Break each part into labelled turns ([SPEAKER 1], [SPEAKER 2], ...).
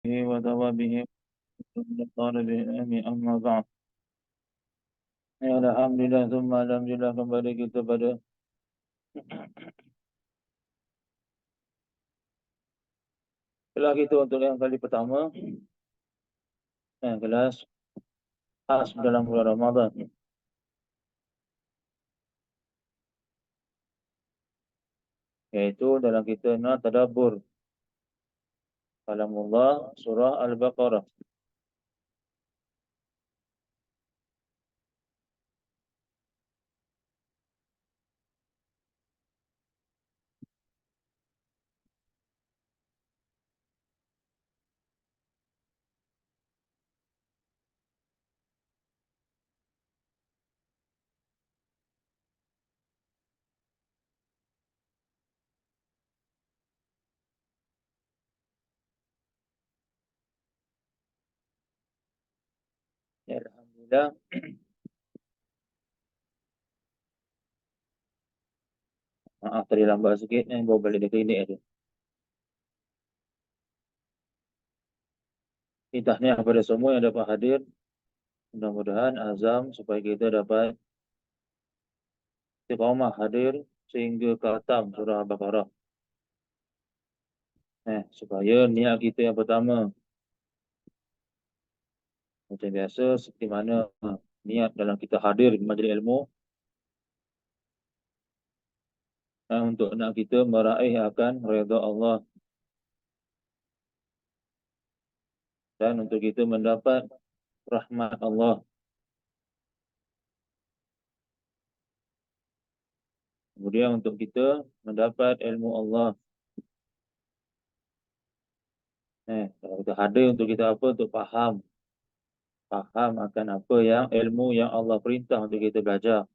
[SPEAKER 1] وثوابه طالبه آمين أما بعد. Ya Alhamdulillah, thumma alhamdulillah, kembali kita pada kelas kita untuk yang kali pertama, kelas khas dalam bulan Ramadan, yaitu dalam kita nak tadabbur kalamullah surah Al-Baqarah. Ya Alhamdulillah. Maaf tadi lambat sikit, bawa balik dari klinik tu. Tahniah kepada semua yang dapat hadir. Mudah-mudahan azam supaya kita dapat istiqamah hadir sehingga ke khatam surah Al-Baqarah. Supaya niat kita yang pertama, macam biasa, seperti mana niat dalam kita hadir di majlis ilmu, untuk nak kita meraih akan redha Allah dan untuk kita mendapat rahmat Allah. Kemudian untuk kita mendapat ilmu Allah. Kalau kita hadir untuk kita apa? Untuk faham akan apa yang ilmu yang Allah perintah untuk kita belajar.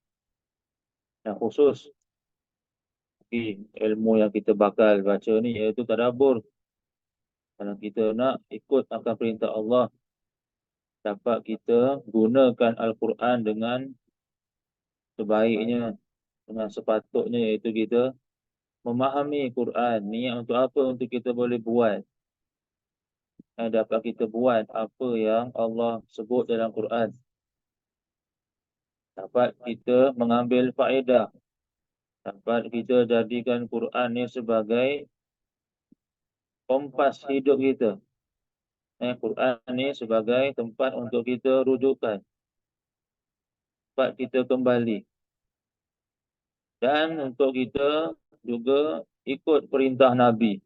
[SPEAKER 1] Yang khusus ilmu yang kita bakal baca ni iaitu tadabbur. Kalau kita nak ikut akan perintah Allah, dapat kita gunakan Al-Quran dengan sebaiknya, dengan sepatutnya, iaitu kita memahami Quran. Niat untuk apa? Untuk kita boleh buat. Dapat kita buat apa yang Allah sebut dalam Quran. Dapat kita mengambil faedah. Dapat kita jadikan Quran ni sebagai kompas hidup kita. Quran ni sebagai tempat untuk kita rujukan. Tempat kita kembali. Dan untuk kita juga ikut perintah Nabi.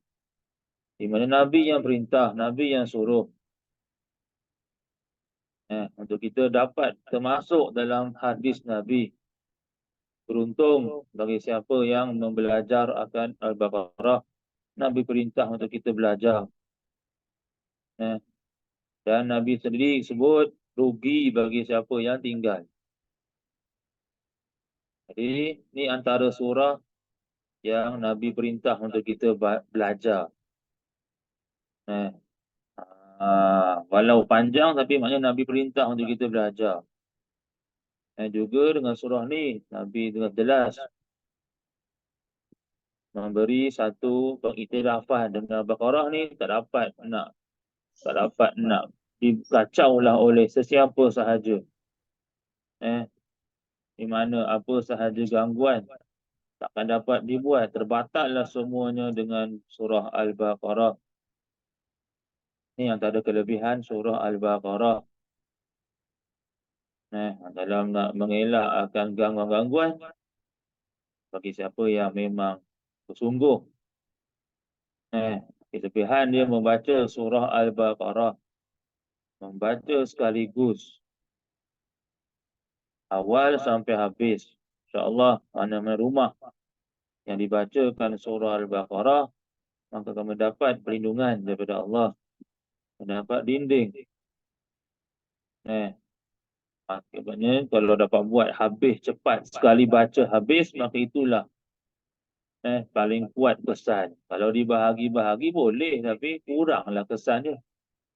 [SPEAKER 1] Di mana Nabi yang perintah, Nabi yang suruh. Untuk kita dapat termasuk dalam hadis Nabi. Beruntung bagi siapa yang membelajar akan Al-Baqarah. Nabi perintah untuk kita belajar. Dan Nabi sendiri sebut rugi bagi siapa yang tinggal. Jadi ni antara surah yang Nabi perintah untuk kita belajar. Walau panjang tapi maknanya Nabi perintah untuk kita belajar. Juga dengan surah ni Nabi dengan jelas memberi satu pengiktirafan dengan Baqarah ni tak dapat nak dikacaulah oleh sesiapa sahaja. Di mana apa sahaja gangguan takkan dapat dibuat, terbatallah semuanya dengan surah Al-Baqarah. Ni antara kelebihan surah Al-Baqarah. Dalam nak mengelak akan gangguan-gangguan bagi siapa yang memang bersungguh. Kelebihan dia membaca surah Al-Baqarah, membaca sekaligus awal sampai habis. InsyaAllah mana-mana rumah yang dibacakan surah Al-Baqarah, maka kamu dapat perlindungan daripada Allah, mendapat dinding. Maksudnya kalau dapat buat habis cepat, sekali baca habis, maka itulah paling kuat kesan. Kalau dibahagi-bahagi boleh, tapi kuranglah kesan dia.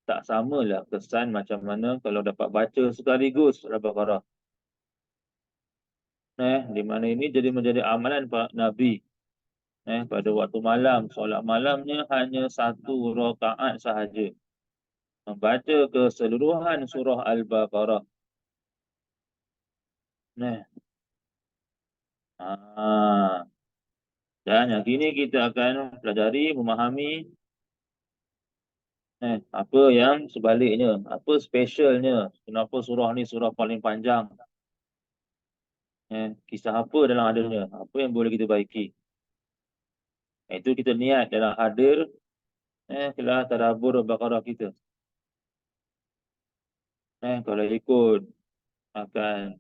[SPEAKER 1] Tak samalah kesan macam mana kalau dapat baca sekaligus Al-Baqarah. Di mana ini jadi menjadi amalan Pak Nabi. Pada waktu malam, solat malamnya hanya 1 rakaat sahaja. membaca keseluruhan surah Al-Baqarah. Nah, dan yang kini kita akan pelajari, memahami apa yang sebaliknya, apa specialnya, kenapa surah ni surah paling panjang. Kisah apa dalam adanya, apa yang boleh kita baiki. Itu kita niat dalam hadir kelas tadabbur Al-Baqarah kita. Kalau ikut akan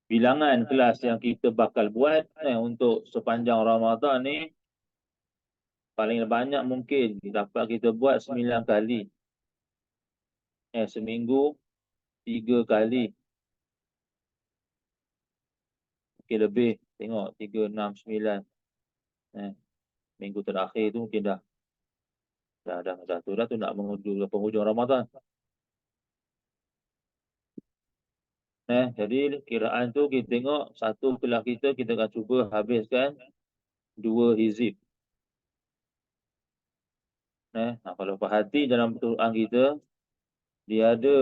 [SPEAKER 1] bilangan kelas yang kita bakal buat untuk sepanjang Ramadan ni, paling banyak mungkin dapat kita buat 9 kali. Seminggu 3 kali. Mungkin lebih. Tengok 3, 6, 9. Minggu terakhir tu mungkin dah tu nak menuju penghujung Ramadan. Jadi kiraan tu kita tengok satu kelas kita akan cuba habiskan 2 hizib. Kalau perhati dalam Quran kita, dia ada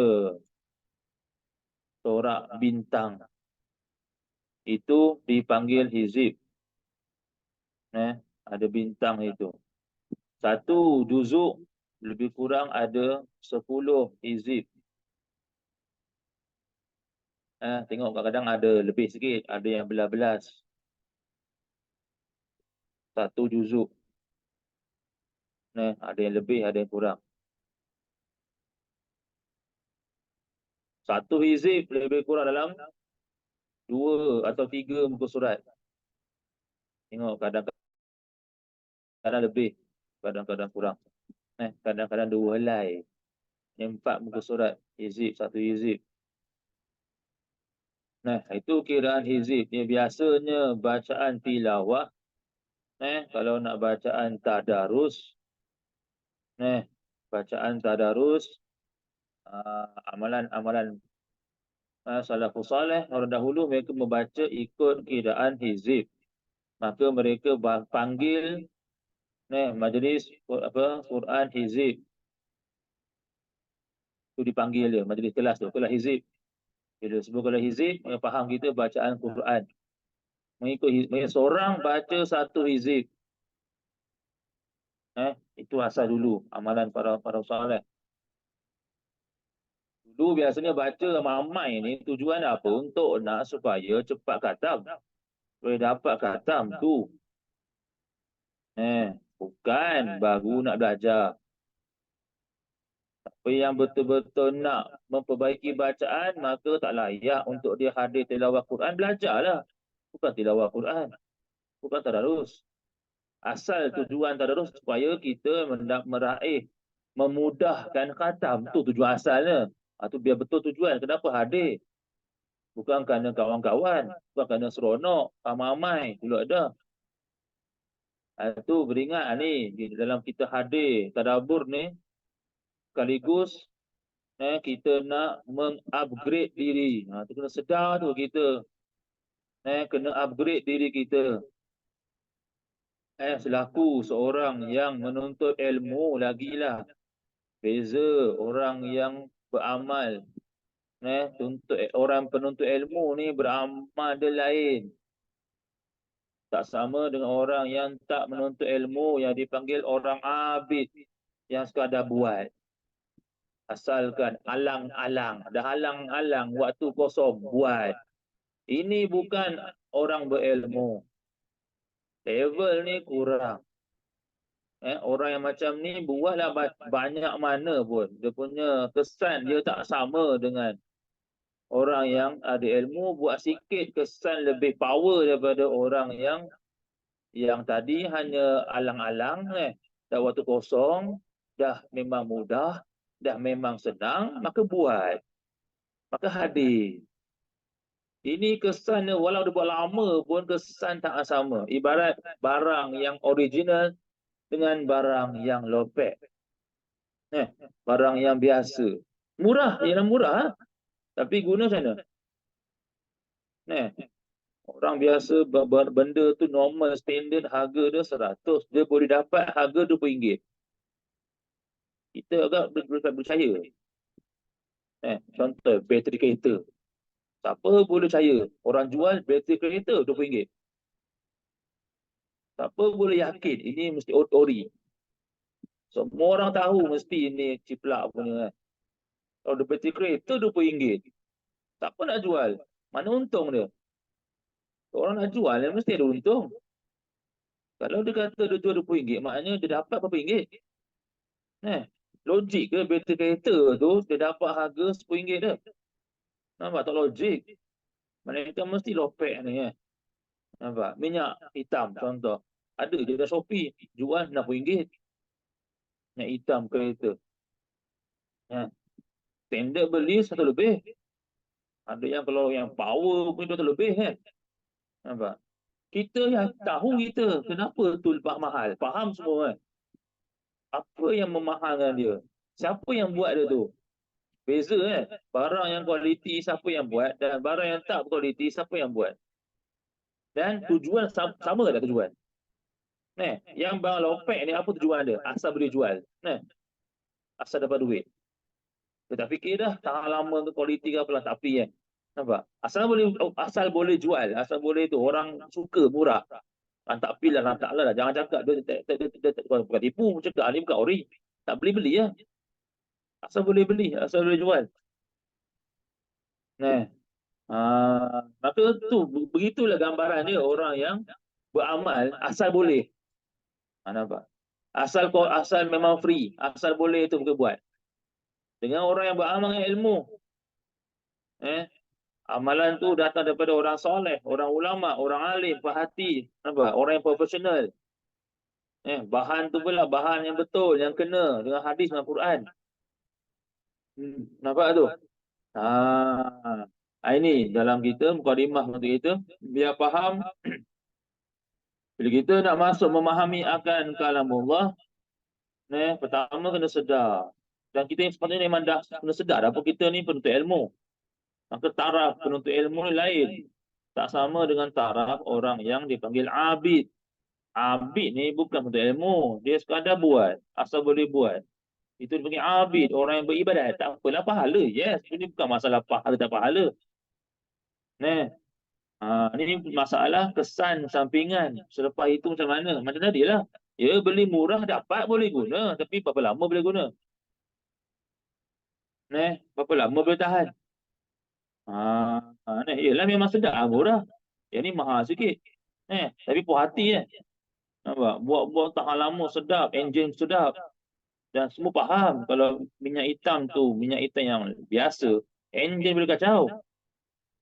[SPEAKER 1] sorak bintang. Itu dipanggil hizib. Ada bintang itu. Satu juzuk lebih kurang ada 10 hizib. Tengok kadang-kadang ada lebih sikit, ada yang belas-belas. Satu juzuk. Ada yang lebih, ada yang kurang. Satu hizib lebih kurang dalam 2 atau 3 muka surat. Tengok kadang-kadang lebih, kadang-kadang kurang. Kadang-kadang 2 helai. 4 muka surat hizib, satu hizib. Itu kiraan hizib. Dia biasanya bacaan tilawah. Kalau nak bacaan tadarus, bacaan tadarus, amalan-amalan salafus saleh orang dahulu, mereka membaca ikut kiraan hizib. Maka mereka panggil majlis Quran hizib. Itu dipanggil dia, majlis kelas tu, kelas hizib. Bila sebut kelas hizib, mereka faham kita bacaan Quran. Mengikut seorang baca satu hizib. Itu asal dulu amalan para saleh. Dulu biasanya baca ramai ni tujuan apa? Untuk nak supaya cepat khatam. Boleh dapat khatam tu. Bukan baru nak belajar. Tapi yang betul-betul nak memperbaiki bacaan, maka tak layak untuk dia hadir tilawah Quran, belajarlah. Bukan tilawah Quran. Bukan tadarus. Asal tujuan tadarus supaya kita meraih, memudahkan khatam. Itu tujuan asalnya. Itu biar betul tujuan. Kenapa hadir? Bukan kerana kawan-kawan. Bukan kerana seronok. Ramai-ramai pula ada. Itu beringat ni. Dalam kita hadir tadabbur ni, sekaligus kita nak mengupgrade diri. Itu kena sedar tu kita. Kena upgrade diri kita. Selaku seorang yang menuntut ilmu lagilah. Beza orang yang beramal. Orang penuntut ilmu ni beramal dia lain. Tak sama dengan orang yang tak menuntut ilmu, yang dipanggil orang abid, yang sekadar buat. Asalkan alang-alang. Dah alang-alang waktu kosong buat. Ini bukan orang berilmu. Level ni kurang. Orang yang macam ni buatlah banyak mana pun, dia punya kesan dia tak sama dengan orang yang ada ilmu. Buat sikit kesan lebih power daripada orang yang tadi hanya alang-alang. Dah waktu kosong, dah memang mudah, dah memang senang, maka buat, maka hadir. Ini kesannya walau dia buat lama pun kesan tak sama. Ibarat barang yang original dengan barang yang lopek. Barang yang biasa. Murah, ialah murah. Tapi guna macam mana? Orang biasa benda tu normal, standard, harga dia 100. Dia boleh dapat harga RM20. kita agak percaya. Contoh, bateri kereta. Siapa boleh percaya? Orang jual bateri kereta RM20. Siapa boleh yakin ini mesti ori? Semua orang tahu mesti ini ciplak punya kan. Kalau ada bateri kereta RM20. Siapa nak jual? Mana untung dia? Orang nak jual dia mesti ada untung. Kalau dia kata dia jual RM20, maknanya dia dapat berapa ringgit? Logik ke bateri kereta tu dia dapat harga RM10 dah? Nampak tak logik? Mereka mesti lopek ni Nampak? Minyak hitam contoh. Ada je dah Shopee. Jual RM60. Minyak hitam kereta. Standard beli 1 lebih. Ada yang kalau yang power pun 2 lebih Nampak? Kita yang tahu kita kenapa tu lepas mahal. Faham semua Apa yang memahalkan dia? Siapa yang buat dia tu? Beza Barang yang kualiti siapa yang buat dan barang yang tak kualiti siapa yang buat. Dan tujuan sama tak tujuan? Yang barang lopek ni apa tujuan dia? Asal boleh jual. Asal dapat duit. Dia tak fikir dah tahan lama ke kualiti ke apalah, tak fikir Nampak? Asal boleh jual, asal boleh tu orang suka murah. Tak pilih lah, tak lah. Jangan cakap dia bukan tipu, cakap ni bukan ori. Tak beli Asal boleh beli, asal boleh jual. Maka tu begitulah gambaran dia orang yang beramal asal boleh. Nampak? Asal memang free, asal boleh itu bukan buat. Dengan orang yang beramal dengan ilmu. Amalan tu datang daripada orang soleh, orang ulama, orang alim, perhati, orang yang profesional. Bahan tu pula bahan yang betul, yang kena dengan hadis dan Quran. Nampak tu? Ini dalam kita mukadimah untuk kita biar faham. Bila kita nak masuk memahami akan kalamullah, pertama kena sedar. Dan kita yang sepatutnya memang dah kena sedar apa kita ni penuntut ilmu. Maka taraf penuntut ilmu ni lain. Tak sama dengan taraf orang yang dipanggil abid. Abid ni bukan penuntut ilmu. Dia sekadar buat. Asal boleh buat. Itu dipanggil abid. Orang yang beribadat. Tak apalah pahala. Yes. Ini bukan masalah pahala tak pahala. Ini masalah kesan sampingan. Selepas itu macam mana? Macam tadi lah. Ya beli murah dapat boleh guna. Tapi berapa lama boleh guna? Berapa lama boleh tahan? Yelah memang sedap murah. Yang ni mahal sikit. Tapi puas hati Nampak? Buat tahan lama sedap. Enjin sedap. Dan semua faham. Kalau minyak hitam tu, minyak hitam yang biasa, enjin boleh kacau.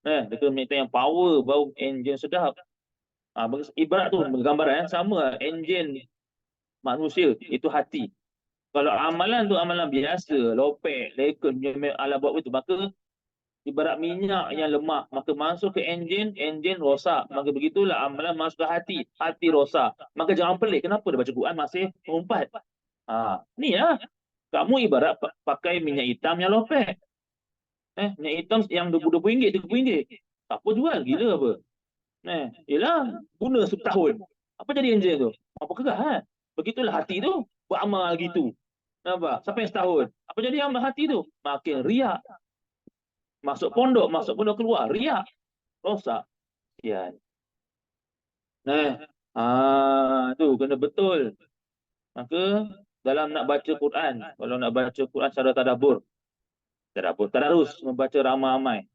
[SPEAKER 1] Dia kena minyak hitam yang power, baru enjin sedap. Ibarat tu gambaran sama enjin manusia. Itu hati. Kalau amalan tu amalan biasa, lopek, lekun, ala buat itu, maka ibarat minyak yang lemah, maka masuk ke enjin rosak. Maka begitulah amalan masuk ke hati, hati rosak. Maka jangan pelik, kenapa dia baca Quran masih mengumpat? Ni lah. Kamu ibarat pakai minyak hitam yang lopek. Minyak hitam yang RM20, RM30. Apa jual? Gila apa? Yelah, guna setahun. Apa jadi enjin tu? Apa kerah Begitulah hati tu. Beramal gitu. Nampak? Sampai setahun. Apa jadi amal hati tu? Makin riak. Masuk pondok keluar. Riak. Rosak. Sian. Tu kena betul. Maka dalam nak baca Quran, kalau nak baca Quran secara tadarus, membaca ramai-ramai.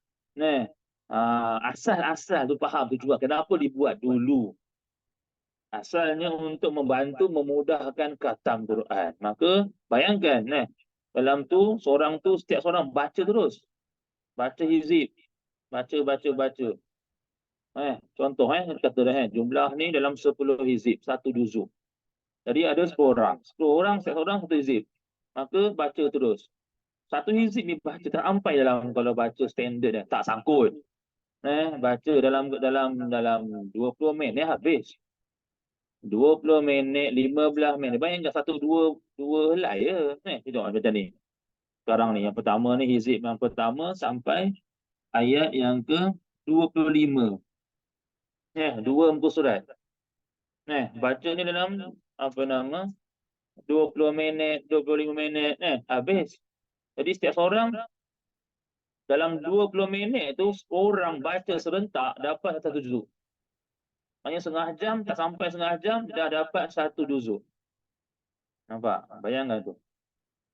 [SPEAKER 1] Asal tu faham tu juga kenapa dibuat dulu. Asalnya untuk membantu memudahkan khatam Quran. Maka bayangkan dalam tu seorang tu setiap seorang baca terus. Baca hizib. Baca. Contoh kata dah jumlah ni dalam 10 hizib, 1 juzuk. Jadi ada 10 orang. 10 orang, setiap orang 1 hizib. Maka baca terus. 1 hizib ni baca tak sampai dalam kalau baca standard tak sangkut. Baca dalam 20 minit habis. 20 minit, 15 minit. Bayangkan 2 helai je. Tengok macam ni. Sekarang ni yang pertama ni hizib yang pertama sampai ayat yang ke-25. 2 muka surat. Baca ni dalam 20 minit, 25 minit, habis. Jadi setiap seorang dalam 20 minit tu orang baca serentak dapat satu juzuk. Hanya setengah jam, tak sampai setengah jam, dah dapat satu juzuk. Nampak? Bayangkan tu.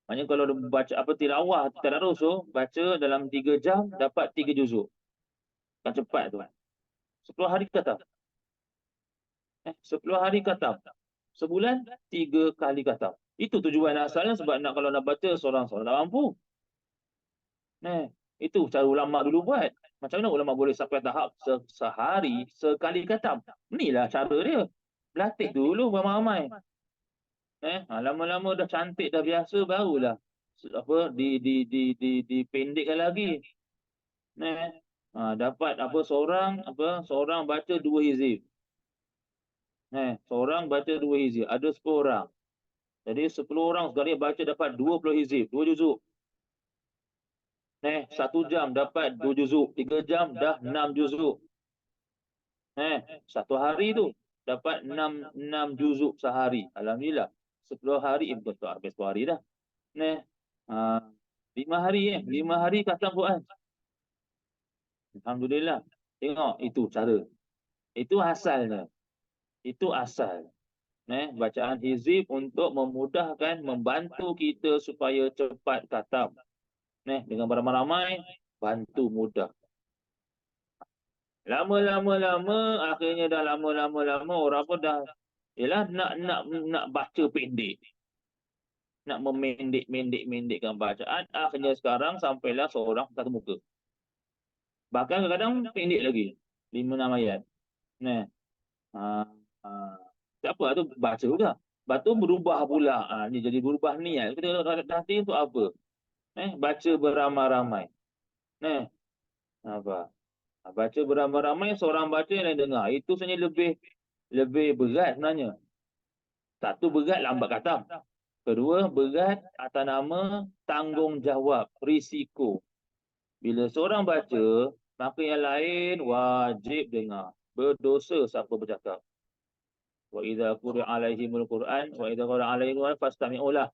[SPEAKER 1] Maknanya kalau baca apa tilawah, tadarus tu, baca dalam 3 jam, dapat 3 juzuk. Kan cepat tu. 10 hari khatam. 10 hari khatam. Sebulan, 3 kali khatam. Itu tujuan asalnya sebab nak kalau nak baca seorang-seorang tak mampu. Itu cara ulama dulu buat. Macam mana ulama boleh sampai tahap sehari sekali khatam? Inilah cara dia. Berlatih dulu ramai-ramai. Lama-lama dah cantik dah biasa barulah apa dipendekkan lagi. Dapat seorang baca 2 hizib. Seorang baca 2 hizib, ada 10 orang. Jadi 10 orang sekali baca dapat 20 hizib, 2 juzuk. 1 jam dapat 2 juzuk, 3 jam dah 6 juzuk. 1 hari tu dapat 6 juzuk sehari. Alhamdulillah. 10 hari, betul habis 10 hari dah. 5 hari 5 hari khatam Quran. Alhamdulillah. Tengok, itu cara. Itu asalnya. Itu asal. Bacaan hizib untuk memudahkan, membantu kita supaya cepat khatam. Dengan beramai-ramai, bantu mudah. Lama-lama, akhirnya dah lama-lama, orang pun dah, yelah nak baca pendek. Nak memendek-mendekkan bacaan. Akhirnya sekarang sampailah seorang satu muka. Bahkan kadang-kadang pendek lagi. 5-6 ayat. Tak apa, tu baca juga. Lepas tu berubah pula. Ni jadi berubah niat. Kita hati untuk apa? Baca beramai-ramai. Apa? Baca beramai-ramai, seorang baca yang lain dengar. Itu sebenarnya lebih berat sebenarnya. Satu, berat lambat khatam. Kedua, berat atas nama tanggungjawab, risiko. Bila seorang baca, maka yang lain wajib dengar. Berdosa siapa bercakap. Wa idza quri'a 'alaihimul Qur'an wa idza quri'a 'alaihim fastami'u lah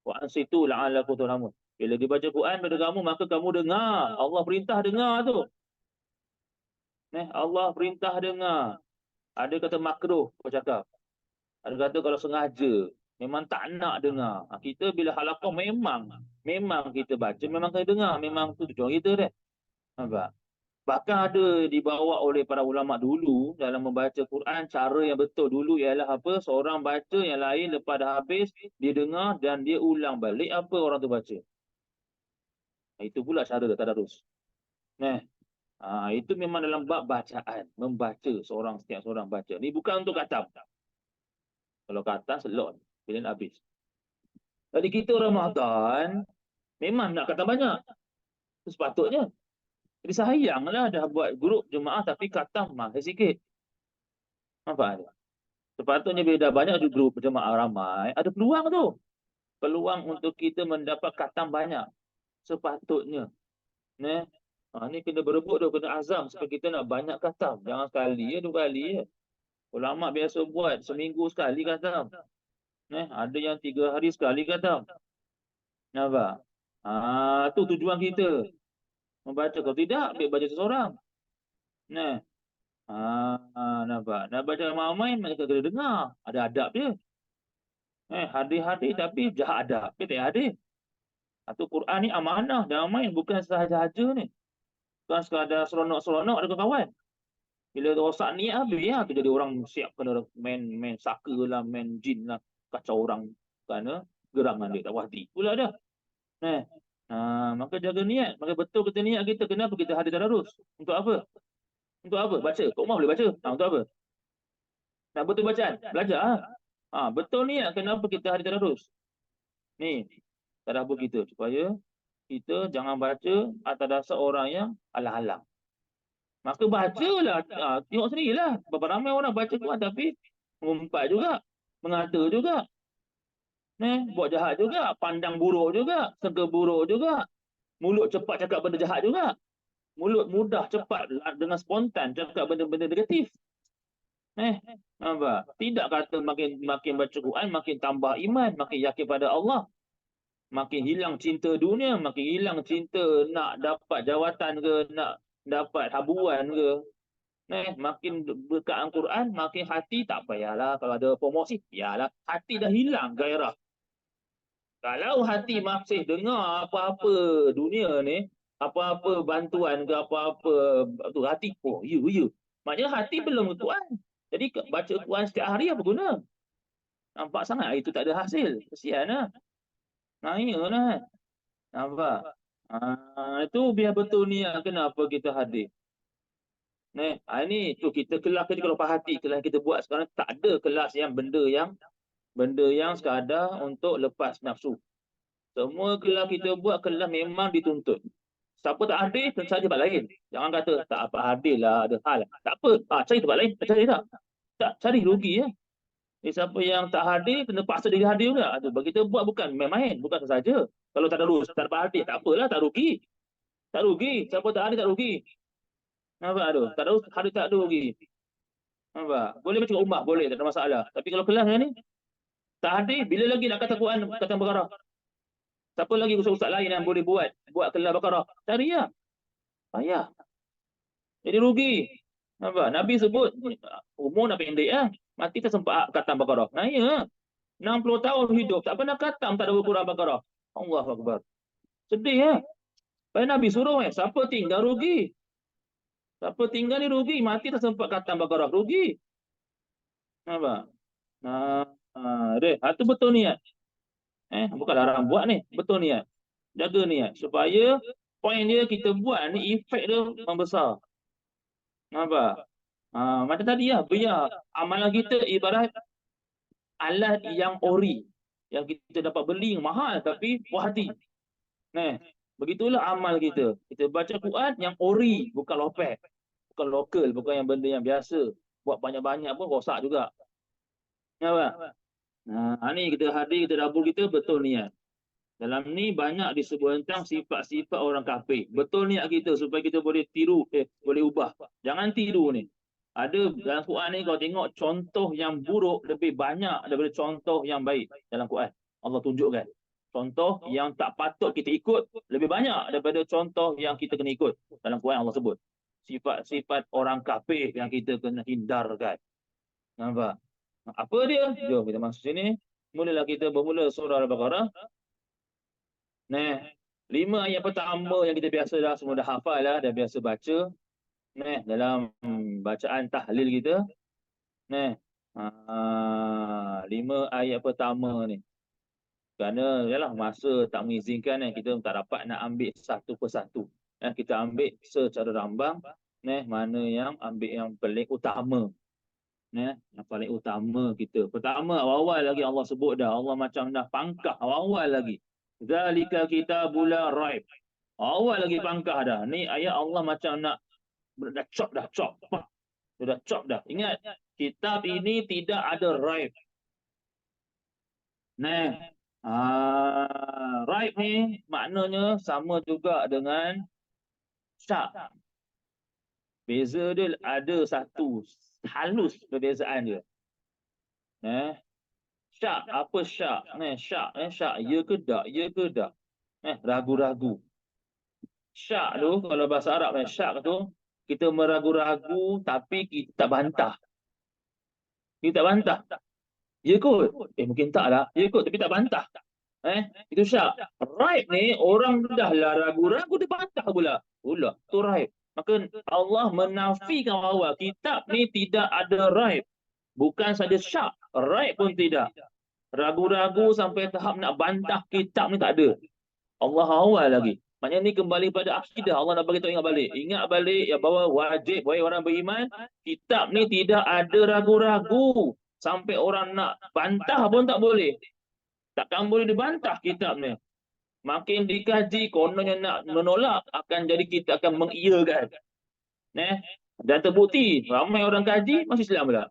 [SPEAKER 1] wa ansitu la'allakum turhamun. Bila dibaca Quran pada kamu, maka kamu dengar. Allah perintah dengar tu. Allah perintah dengar. Ada kata makruh bercakap. Ada kata kalau sengaja, memang tak nak dengar. Kita bila halaqah memang kita baca, memang kita dengar. Memang tu tujuan kita dah. Nampak? Bahkan ada dibawa oleh para ulama dulu dalam membaca Quran, cara yang betul dulu ialah apa? Seorang baca, yang lain lepas dah habis, dia dengar dan dia ulang balik apa orang tu baca. Itu pula cara tadarus. Itu memang dalam bab bacaan, membaca setiap seorang baca. Ni bukan untuk khatam. Kalau khatam selot, bila habis. Jadi kita Ramadan memang nak khatam banyak. Itu sepatutnya. Jadi sayanglah dah buat grup jemaah tapi khatam mahal sikit. Nampak tak? Sepatutnya bila dah banyak grup jemaah ramai, ada peluang tu. Peluang untuk kita mendapat khatam banyak. Sepatutnya. Ni kena berebut tu, kena azam supaya kita nak banyak khatam. Jangan sekali 2 kali. Ulama biasa buat seminggu sekali khatam. Ada yang 3 hari sekali khatam. Nampak? Tu tujuan kita. Membaca. Kalau tidak, ambil baca seseorang. Nampak? Nak baca ramai-ramai, mereka kena dengar. Ada adab dia. Hadir-hadir tapi jahat adab. Dia tak hadir. Atau Quran ni amanah dan main, bukan sahaja-sahaja ni. Bukan sekadar seronok-seronok ada kawan. Bila rosak ni habis ya, tu jadi orang siap kena main saka lah, main jin lah, kacau orang kerana gerangan dia tak wahdi. Pula dah. Maka jaga niat, maka betul kita niat kita. Kenapa kita hadir tadarus? Untuk apa? Untuk apa? Baca. Kat rumah boleh baca. Untuk apa? Nak betul bacaan? Belajar. Betul niat kenapa kita hadir tadarus? Ni, tadabbur kita supaya kita jangan baca atas dasar orang yang alang-alang. Maka bacalah, tengok sendirilah. Berapa ramai orang baca Quran tapi mengumpat juga, mengata juga. Buat jahat juga, pandang buruk juga, sangka buruk juga. Mulut cepat cakap benda jahat juga. Mulut mudah cepat dengan spontan cakap benda-benda negatif. Nampak? Tidak kata makin makin baca Quran, makin tambah iman, makin yakin pada Allah. Makin hilang cinta dunia, makin hilang cinta nak dapat jawatan ke, nak dapat habuan ke. Makin dekat Al-Quran, makin hati tak payahlah kalau ada promosi. Yalah, hati dah hilang gairah. Kalau hati masih dengar apa-apa dunia ni, apa-apa bantuan ke apa-apa tu hati, oh ya ya. Maknanya hati belum ke Quran. Jadi baca Quran setiap hari apa guna? Nampak sangat itu tak ada hasil. Kesian lah. Nanya lah. Nampak? Itu biar betul niat kenapa kita hadir. Ini tu kita kelas kita kalau hati kelas kita buat sekarang tak ada kelas yang benda yang sekadar untuk lepas nafsu. Semua kelas kita buat kelas memang dituntut. Siapa tak hadir, cari tempat lain. Jangan kata tak apa hadir lah, ada hal. Tak apa, cari tempat lain. Cari tak? Tak, cari rugi ya. Siapa yang tak hadir, kena paksa dia hadir juga. Bagi kita buat bukan main-main, bukan saja. Kalau tak ada lulus, tak dapat hadir, tak apalah, tak rugi. Tak rugi. Siapa tak hadir, tak rugi. Nampak tu? Tak ada hadir, tak ada rugi. Nampak? Boleh baca ummah, boleh, tak ada masalah. Tapi kalau kelas ni, tak hadir, bila lagi nak kata Quran, kata Baqarah? Siapa lagi ustaz-ustaz lain yang boleh buat kelas Baqarah? Cari ya. Payah. Jadi rugi. Nampak? Nabi sebut, umur nak pendek lah. Mati tak sempat khatam Baqarah. Nah ya. 60 tahun hidup, tak pernah khatam, tak ada Quran Baqarah. Allahu Akbar. Sedih ya. Pasal Nabi suruh siapa tinggal rugi. Siapa tinggal ni rugi, mati tak sempat khatam Baqarah, rugi. Nampak? Itu betul niat. Bukan larang buat ni, betul niat. Jaga niat supaya poin dia kita buat ni efek dia membesar. Nampak? Macam tadi lah, biar amalan kita ibarat alat yang ori yang kita dapat beli mahal tapi puas hati. Begitulah amal kita. Kita baca Quran yang ori, bukan lopek, bukan lokal, bukan yang benda yang biasa. Buat banyak-banyak pun rosak juga. Nampak? Ni kita hadir, kita dapur kita betul niat. Dalam ni banyak disebut tentang sifat-sifat orang kafir. Betul niat kita supaya kita boleh tiru, boleh ubah. Jangan tiru ni. Ada dalam Quran ni kalau tengok contoh yang buruk lebih banyak daripada contoh yang baik dalam Quran. Allah tunjukkan. Contoh yang tak patut kita ikut lebih banyak daripada contoh yang kita kena ikut. Dalam Quran Allah sebut. Sifat-sifat orang kafir yang kita kena hindarkan. Nampak? Apa dia? Jom kita masuk sini. Mulalah kita bermula surah Al-Baqarah. 5 ayat pertama yang kita biasa dah semua dah hafal lah, dah biasa baca. Dalam bacaan tahlil kita. 5 ayat pertama ni. Kerana yalah masa tak mengizinkan kita tak dapat nak ambil satu persatu. Kita ambil secara rambang mana yang ambil yang paling utama. Yang paling utama kita. Pertama awal-awal lagi Allah sebut dah. Allah macam dah pangkah awal-awal lagi. Zalika kitabul la raib. Awal lagi pangkah dah. Ni ayat Allah macam nak dah chop dah. Dah chop dah. Ingat, kitab ini tidak ada raib. Raib ni maknanya sama juga dengan syak. Beza dia ada satu halus perbezaan dia. Syak, apa syak? Syak, ya ke tak? Ya ke tak? Ragu-ragu. Syak tu, kalau bahasa Arab syak tu, kita meragu-ragu tapi kita tak bantah. Kita tak bantah. Ya kot? Mungkin tak lah. Ya kot, tapi tak bantah. Itu syak. Raib ni, orang dah lah ragu-ragu, dia bantah pula. Tu raib. Maka Allah menafikan bahawa kitab ni tidak ada raib. Bukan saja syak, raib pun tidak. Ragu-ragu sampai tahap nak bantah kitab ni tak ada. Allah awal lagi. Maknanya ni kembali pada akidah. Allah nak bagi tahu, ingat balik. Ingat balik ya bahawa wajib bagi orang beriman, kitab ni tidak ada ragu-ragu. Sampai orang nak bantah pun tak boleh. Takkan boleh dibantah kitab ni. Makin dikaji, kononnya nak menolak, akan jadi kita akan mengiyakan. Dan terbukti, ramai orang kaji, masih Islam pula.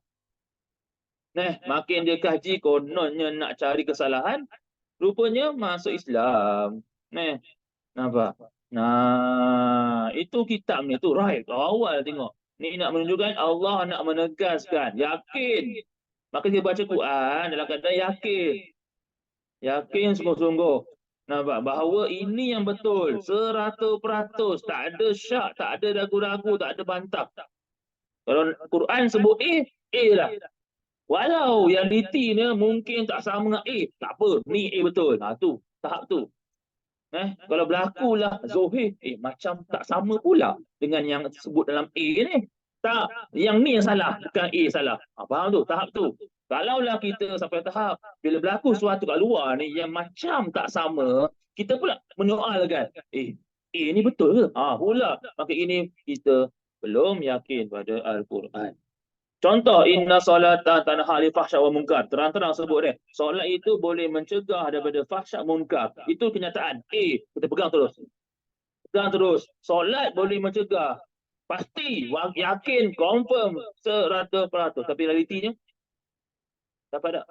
[SPEAKER 1] Makin dia kaji, kononnya nak cari kesalahan, rupanya masuk Islam. Nampak? Itu kitab ni, tu raib. Awal tengok. Ni nak menunjukkan Allah nak menegaskan, yakin. Maka dia baca Quran dalam keadaan yakin. Yakin sungguh-sungguh. Nampak? Bahawa ini yang betul. 100%. Tak ada syak, tak ada ragu-ragu, tak ada bantah. Kalau Quran sebut A lah. Walau yang realitinya mungkin tak sama dengan A. Tak apa, ni A betul. Tu, tahap tu. Kalau berlakulah Zohir, macam tak sama pula dengan yang sebut dalam A ni. Tak, yang ni yang salah, bukan A salah. Faham tu, tahap tu. Kalaulah kita sampai tahap, bila berlaku sesuatu kat luar ni yang macam tak sama, kita pula menyoalkan, A ni betul ke? Pula. Maka ini kita belum yakin pada Al-Quran. Contoh, inna solata tanha anil fahsya wa munkar. Terang-terang sebut dia. Solat itu boleh mencegah daripada fahsya munkar. Itu kenyataan. Kita pegang terus. Pegang terus. Solat boleh mencegah. Pasti, yakin, confirm 100%. Tapi realitinya, dapat tak?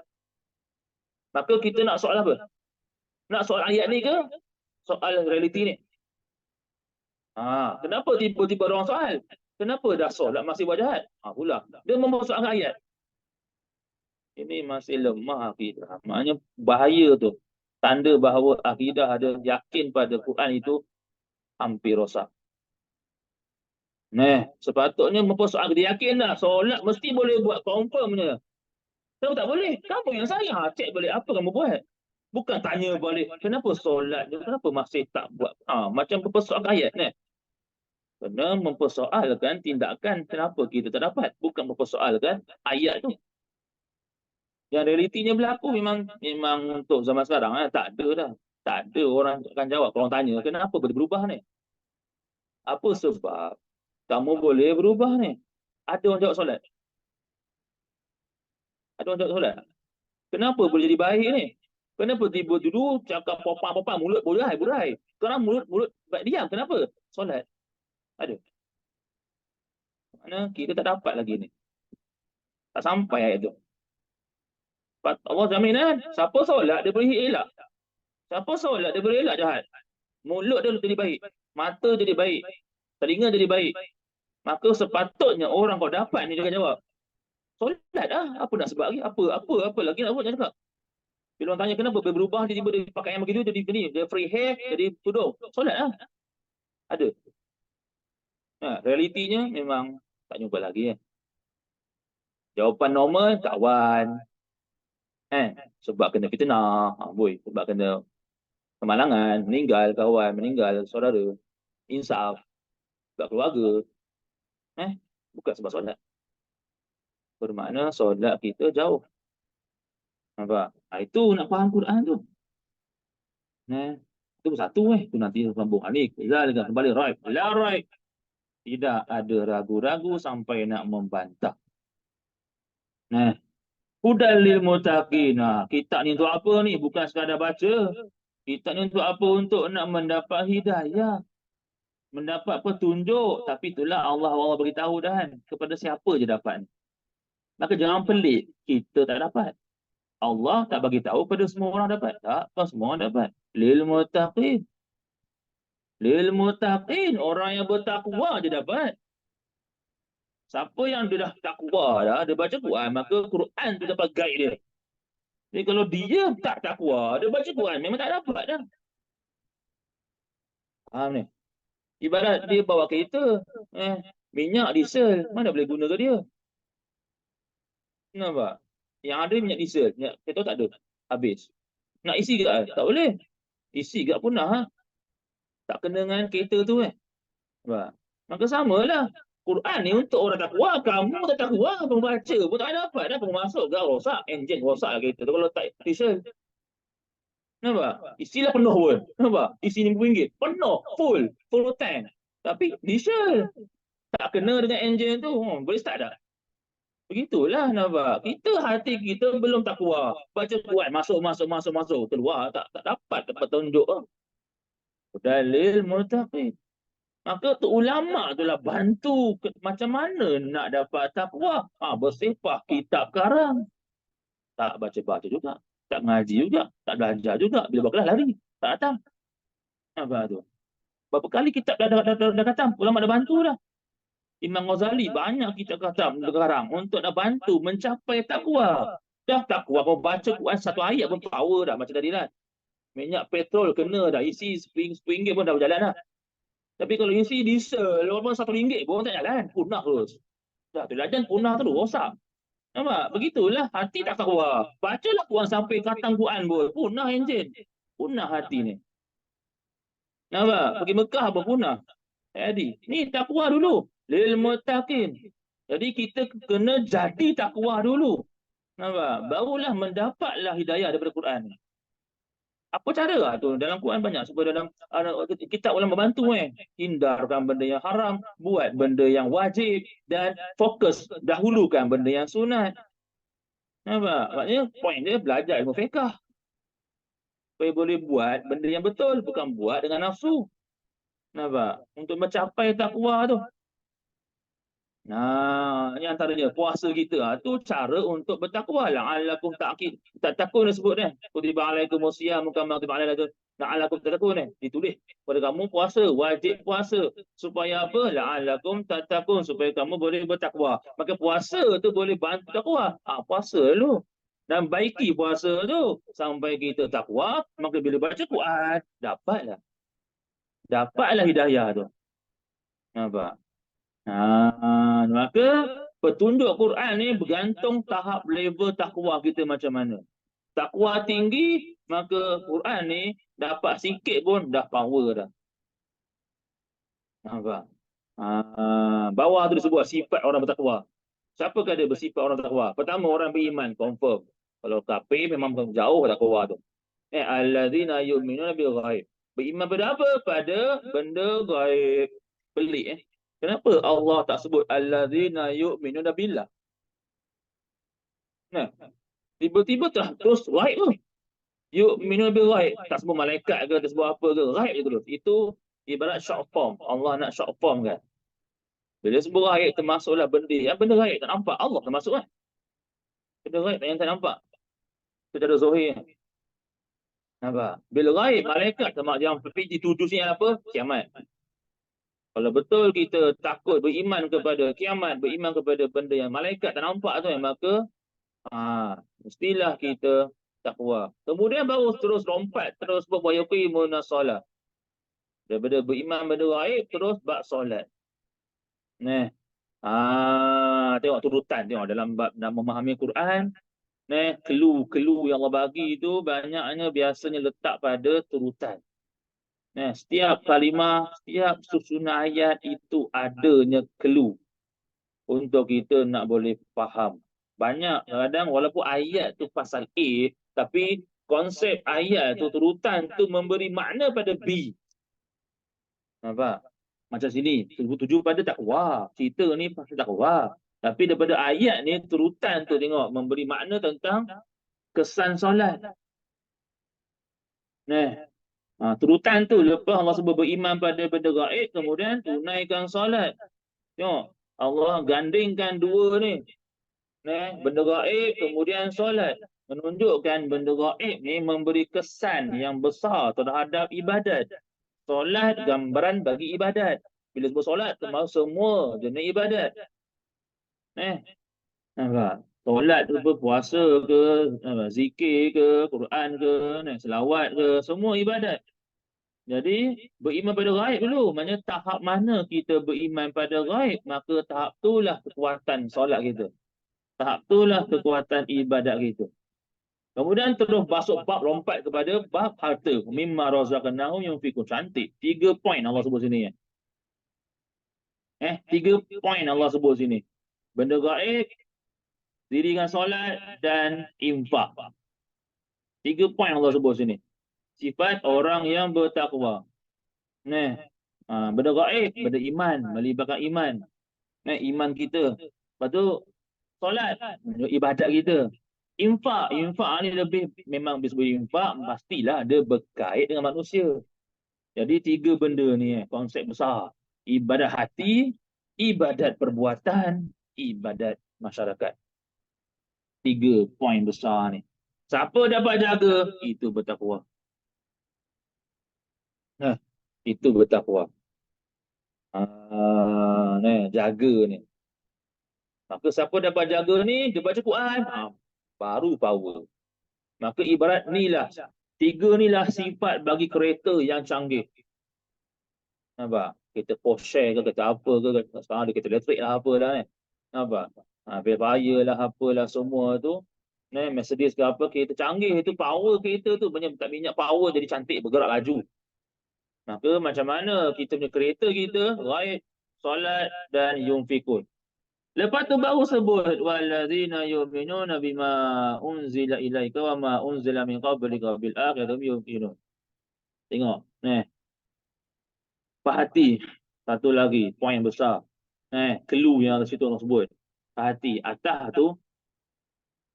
[SPEAKER 1] Maka kita nak soal apa? Nak soal ayat ni ke? Soal realiti ni. Kenapa tiba-tiba orang soal? Kenapa dah solat masih buat jahat? Pula. Dia mempersoalkan ayat. Ini masih lemah akidah. Maknanya bahaya tu. Tanda bahawa akidah ada yakin pada Quran itu hampir rosak. Sepatutnya mempersoal dia yakin dah. Solat mesti boleh buat confirmnya. Tahu tak boleh? Kamu yang salah. Cek balik apa kamu buat. Bukan tanya balik, kenapa solat dia, kenapa masih tak buat. Macam mempersoalkan ayat ni. Kena mempersoalkan tindakan kenapa kita tak dapat. Bukan mempersoalkan ayat tu. Yang realitinya berlaku memang untuk zaman sekarang tak ada dah. Tak ada orang akan jawab. Kalau orang tanya, kenapa boleh berubah ni? Apa sebab kamu boleh berubah ni? Ada orang jawab solat? Ada orang jawab solat? Kenapa boleh jadi baik ni? Kenapa tiba dulu cakap popang-popang, mulut burai. Sekarang mulut baik diam. Kenapa? Solat. Ada. Mana kita tak dapat lagi ni. Tak sampai ayat tu. Allah jamin kan? Siapa solat dia boleh elak. Siapa solat dia boleh elak jahat. Mulut dia jadi baik. Mata jadi baik. Telinga jadi baik. Maka sepatutnya orang kau dapat ni jangan jawab. Solat dah. Apa nak sebab lagi? Apa lagi nak buat jangan cakap. Bila orang tanya kenapa berubah dia tiba dia pakai yang begitu jadi ni, dia free hair jadi tudung. Solat dah. Ada. Realitinya memang tak jumpa lagi. Jawapan normal kawan. Sebab kena fitnah, sebab kena kemalangan, meninggal kawan, meninggal saudara, insaf, sebab keluarga. Bukan sebab solat. Bermakna solat kita jauh. Nampak? Itu nak faham Quran tu. Itu satu itu nanti sambung ni. Kita kembali right. La right. Tidak ada ragu-ragu sampai nak membantah. Hudal lil muttaqin. Kitab ni untuk apa ni? Bukan sekadar baca. Kitab ni untuk apa? Untuk nak mendapat hidayah. Mendapat petunjuk. Tapi itulah Allah beritahu dah kan. Kepada siapa je dapat ni. Maka jangan pelik. Kita tak dapat. Allah tak bagi tahu pada semua orang dapat. Tak, semua orang dapat. Lil muttaqin. Lil muttaqin. Orang yang bertakwa je dapat. Siapa yang dia dah takwa dah, dia baca Quran, maka Quran tu dapat guide dia. Jadi kalau dia tak takwa, dia baca Quran, memang tak dapat dah. Faham ni? Ibarat dia bawa kereta, minyak diesel, mana boleh guna ke dia? Nampak? Yang ada minyak diesel, minyak kereta tak ada, habis. Nak isi ke? Tak boleh. Isi ke punah. Tak kena dengan kereta tu. Nampak? Maka samalah. Quran ni untuk orang takwa, kamu tak takwa, kamu baca pun tak dapat dah, kamu masuk dah rosak, enjin rosak kereta tu kalau tak diesel. Nampak? Isilah penuh pun. Nampak? Isi RM50. Penuh, full tank. Tapi diesel. Tak kena dengan enjin tu, boleh start dah. Begitulah nampak. Hati kita belum takwa. Baca Quran, masuk, keluar, tak dapat petunjuk. Dalil muttaqin. Maka tu ulama itulah bantu macam mana nak dapat takwa. Bersepah kitab karang. Tak baca-baca juga. Tak ngaji juga. Tak belajar juga. Bila buat kelas lari. Tak datang. Apa tu? Berapa kali kitab dah kata ulama dah bantu dah. Imam Ghazali banyak kita kata sekarang untuk nak bantu mencapai takwa. Dah takwa kau baca Quran satu ayat pun power dah macam tadi lah. Minyak petrol kena dah, isi RM10 pun dah berjalan dah. Tapi kalau isi diesel walaupun RM1 pun tak jalan, punah terus. Dah tu lajan punah terus, rosak. Nampak? Begitulah hati tak takwa. Bacalah Quran sampai khatam Quran pun punah enjin. Punah hati ni. Nampak? Pergi Mekah pun punah. Jadi, ni takwa dulu. Lil muttaqin. Jadi kita kena jadi takwa dulu. Nampak? Barulah mendapatlah hidayah daripada Quran. Apa cara lah tu? Dalam Quran banyak. Sebab dalam kitab ulama membantu hindarkan benda yang haram, buat benda yang wajib dan fokus dahulukan benda yang sunat. Nampak? Maknanya poin dia belajar ilmu fiqh. Supaya boleh buat benda yang betul, bukan buat dengan nafsu. Nampak? Untuk mencapai takwa tu. Nah, ini antaranya puasa kita. Tu cara untuk bertakwa. La'allakum ta'qil. Takun dia sebut ni. Kutiba alaikumus siyam kama kutiba alal ladzina la'allakum tattaqun. Ditulis pada kamu puasa, wajib puasa. Supaya apa? La'allakum tattaqun, supaya kamu boleh bertakwa. Maka puasa tu boleh bantu takwa. Puasa dulu. Dan baiki puasa tu sampai kita takwa, maka bila baca Quran, dapatlah. Dapatlah hidayah tu. Nampak? Maka petunjuk Quran ni bergantung tahap level takwa kita macam mana. Takwa tinggi, maka Quran ni dapat sikit pun dah power dah. Nampak? Bawah tu disebut sifat orang bertakwa. Siapakah dia bersifat orang bertakwa? Pertama, orang beriman, confirm. Kalau kafir memang jauh takwa tu. Alladzina yu'minuna bil ghaib. Beriman pada apa? Pada benda gaib. Pelik Kenapa Allah tak sebut alladzina yu'minuna billah? Nah, tiba-tiba terus gaib tu. Yu'minuna bil ghaib. Tak sebut malaikat ke, tak sebut apa ke, gaib je terus. Itu ibarat short form. Allah nak short form kan. Bila sebut gaib termasuklah benda gaib tak nampak. Allah termasuk kan. Benda gaib yang tak nampak. Secara zahir. Nampak? Bila gaib malaikat termasuk yang dituduh sini apa? Kiamat. Kalau betul kita takut beriman kepada kiamat, beriman kepada benda yang malaikat tak nampak tu, maka mestilah kita takwa. Kemudian baru terus lompat, terus yuqimuna solat. Daripada beriman benda gaib, terus bab solat. Tengok turutan, tengok dalam memahami Quran. Clue yang Allah bagi itu banyaknya biasanya letak pada turutan. Setiap kalimah, setiap susunan ayat itu adanya clue untuk kita nak boleh faham. Banyak kadang walaupun ayat tu pasal A, tapi konsep ayat tu, turutan tu memberi makna pada B. Nampak? Macam sini, tuju pada takwa. Cerita ni pasal takwa. Tapi daripada ayat ni, turutan tu tengok memberi makna tentang kesan solat. Turutan tu lepas Allah sebut beriman pada benda gaib, kemudian tunaikan solat. Tengok, Allah gandingkan dua ni. Benda gaib kemudian solat. Menunjukkan benda gaib ni memberi kesan yang besar terhadap ibadat. Solat gambaran bagi ibadat. Bila sebut solat termasuk semua jenis ibadat. Nampak? Solat tu puasa ke, zikir ke, Quran ke, selawat ke, semua ibadat. Jadi beriman pada gaib dulu. Maknanya tahap mana kita beriman pada gaib, maka tahap itulah kekuatan solat kita. Tahap itulah kekuatan ibadat kita. Kemudian terus masuk bab, lompat kepada bab harta. Mimma razaqnahum yunfiqun. Cantik. 3 poin Allah sebut sini. 3 poin Allah sebut sini. Benda gaib, dirikan solat dan infak. 3 poin Allah sebut sini. Sifat orang yang bertakwa. Benda gaib, benda iman, melibatkan iman. Iman kita. Lepas tu solat, ibadat kita. Infak ni lebih, memang disebut infak, pastilah dia berkait dengan manusia. Jadi 3 benda ni konsep besar. Ibadat hati, ibadat perbuatan, ibadat masyarakat. 3 poin besar ni. Siapa dapat jaga, itu bertakwa. Itu bertakwa. Jaga ni. Maka siapa dapat jaga ni, dia baca Quran, baru power. Maka ibarat inilah, tiga inilah sifat bagi kereta yang canggih. Nampak? Kereta Porsche ke, kereta apa ke, sekarang ada kereta elektrik lah apa dah ni. Nampak? Velfire lah apalah semua tu. Mercedes ke apa, kereta canggih tu, power kereta tu, banyak tak minyak power jadi cantik, bergerak laju. Maka macam mana kita punya kereta kita, ghaib, solat dan yunfikun. Lepas tu baru sebut wallazina yu'minuna bima unzila ilaika wa ma unzila min qablika bil akhirati yuqinun. Tengok, perhati satu lagi poin besar. Clue yang situ Allah sebut. Perhati atas tu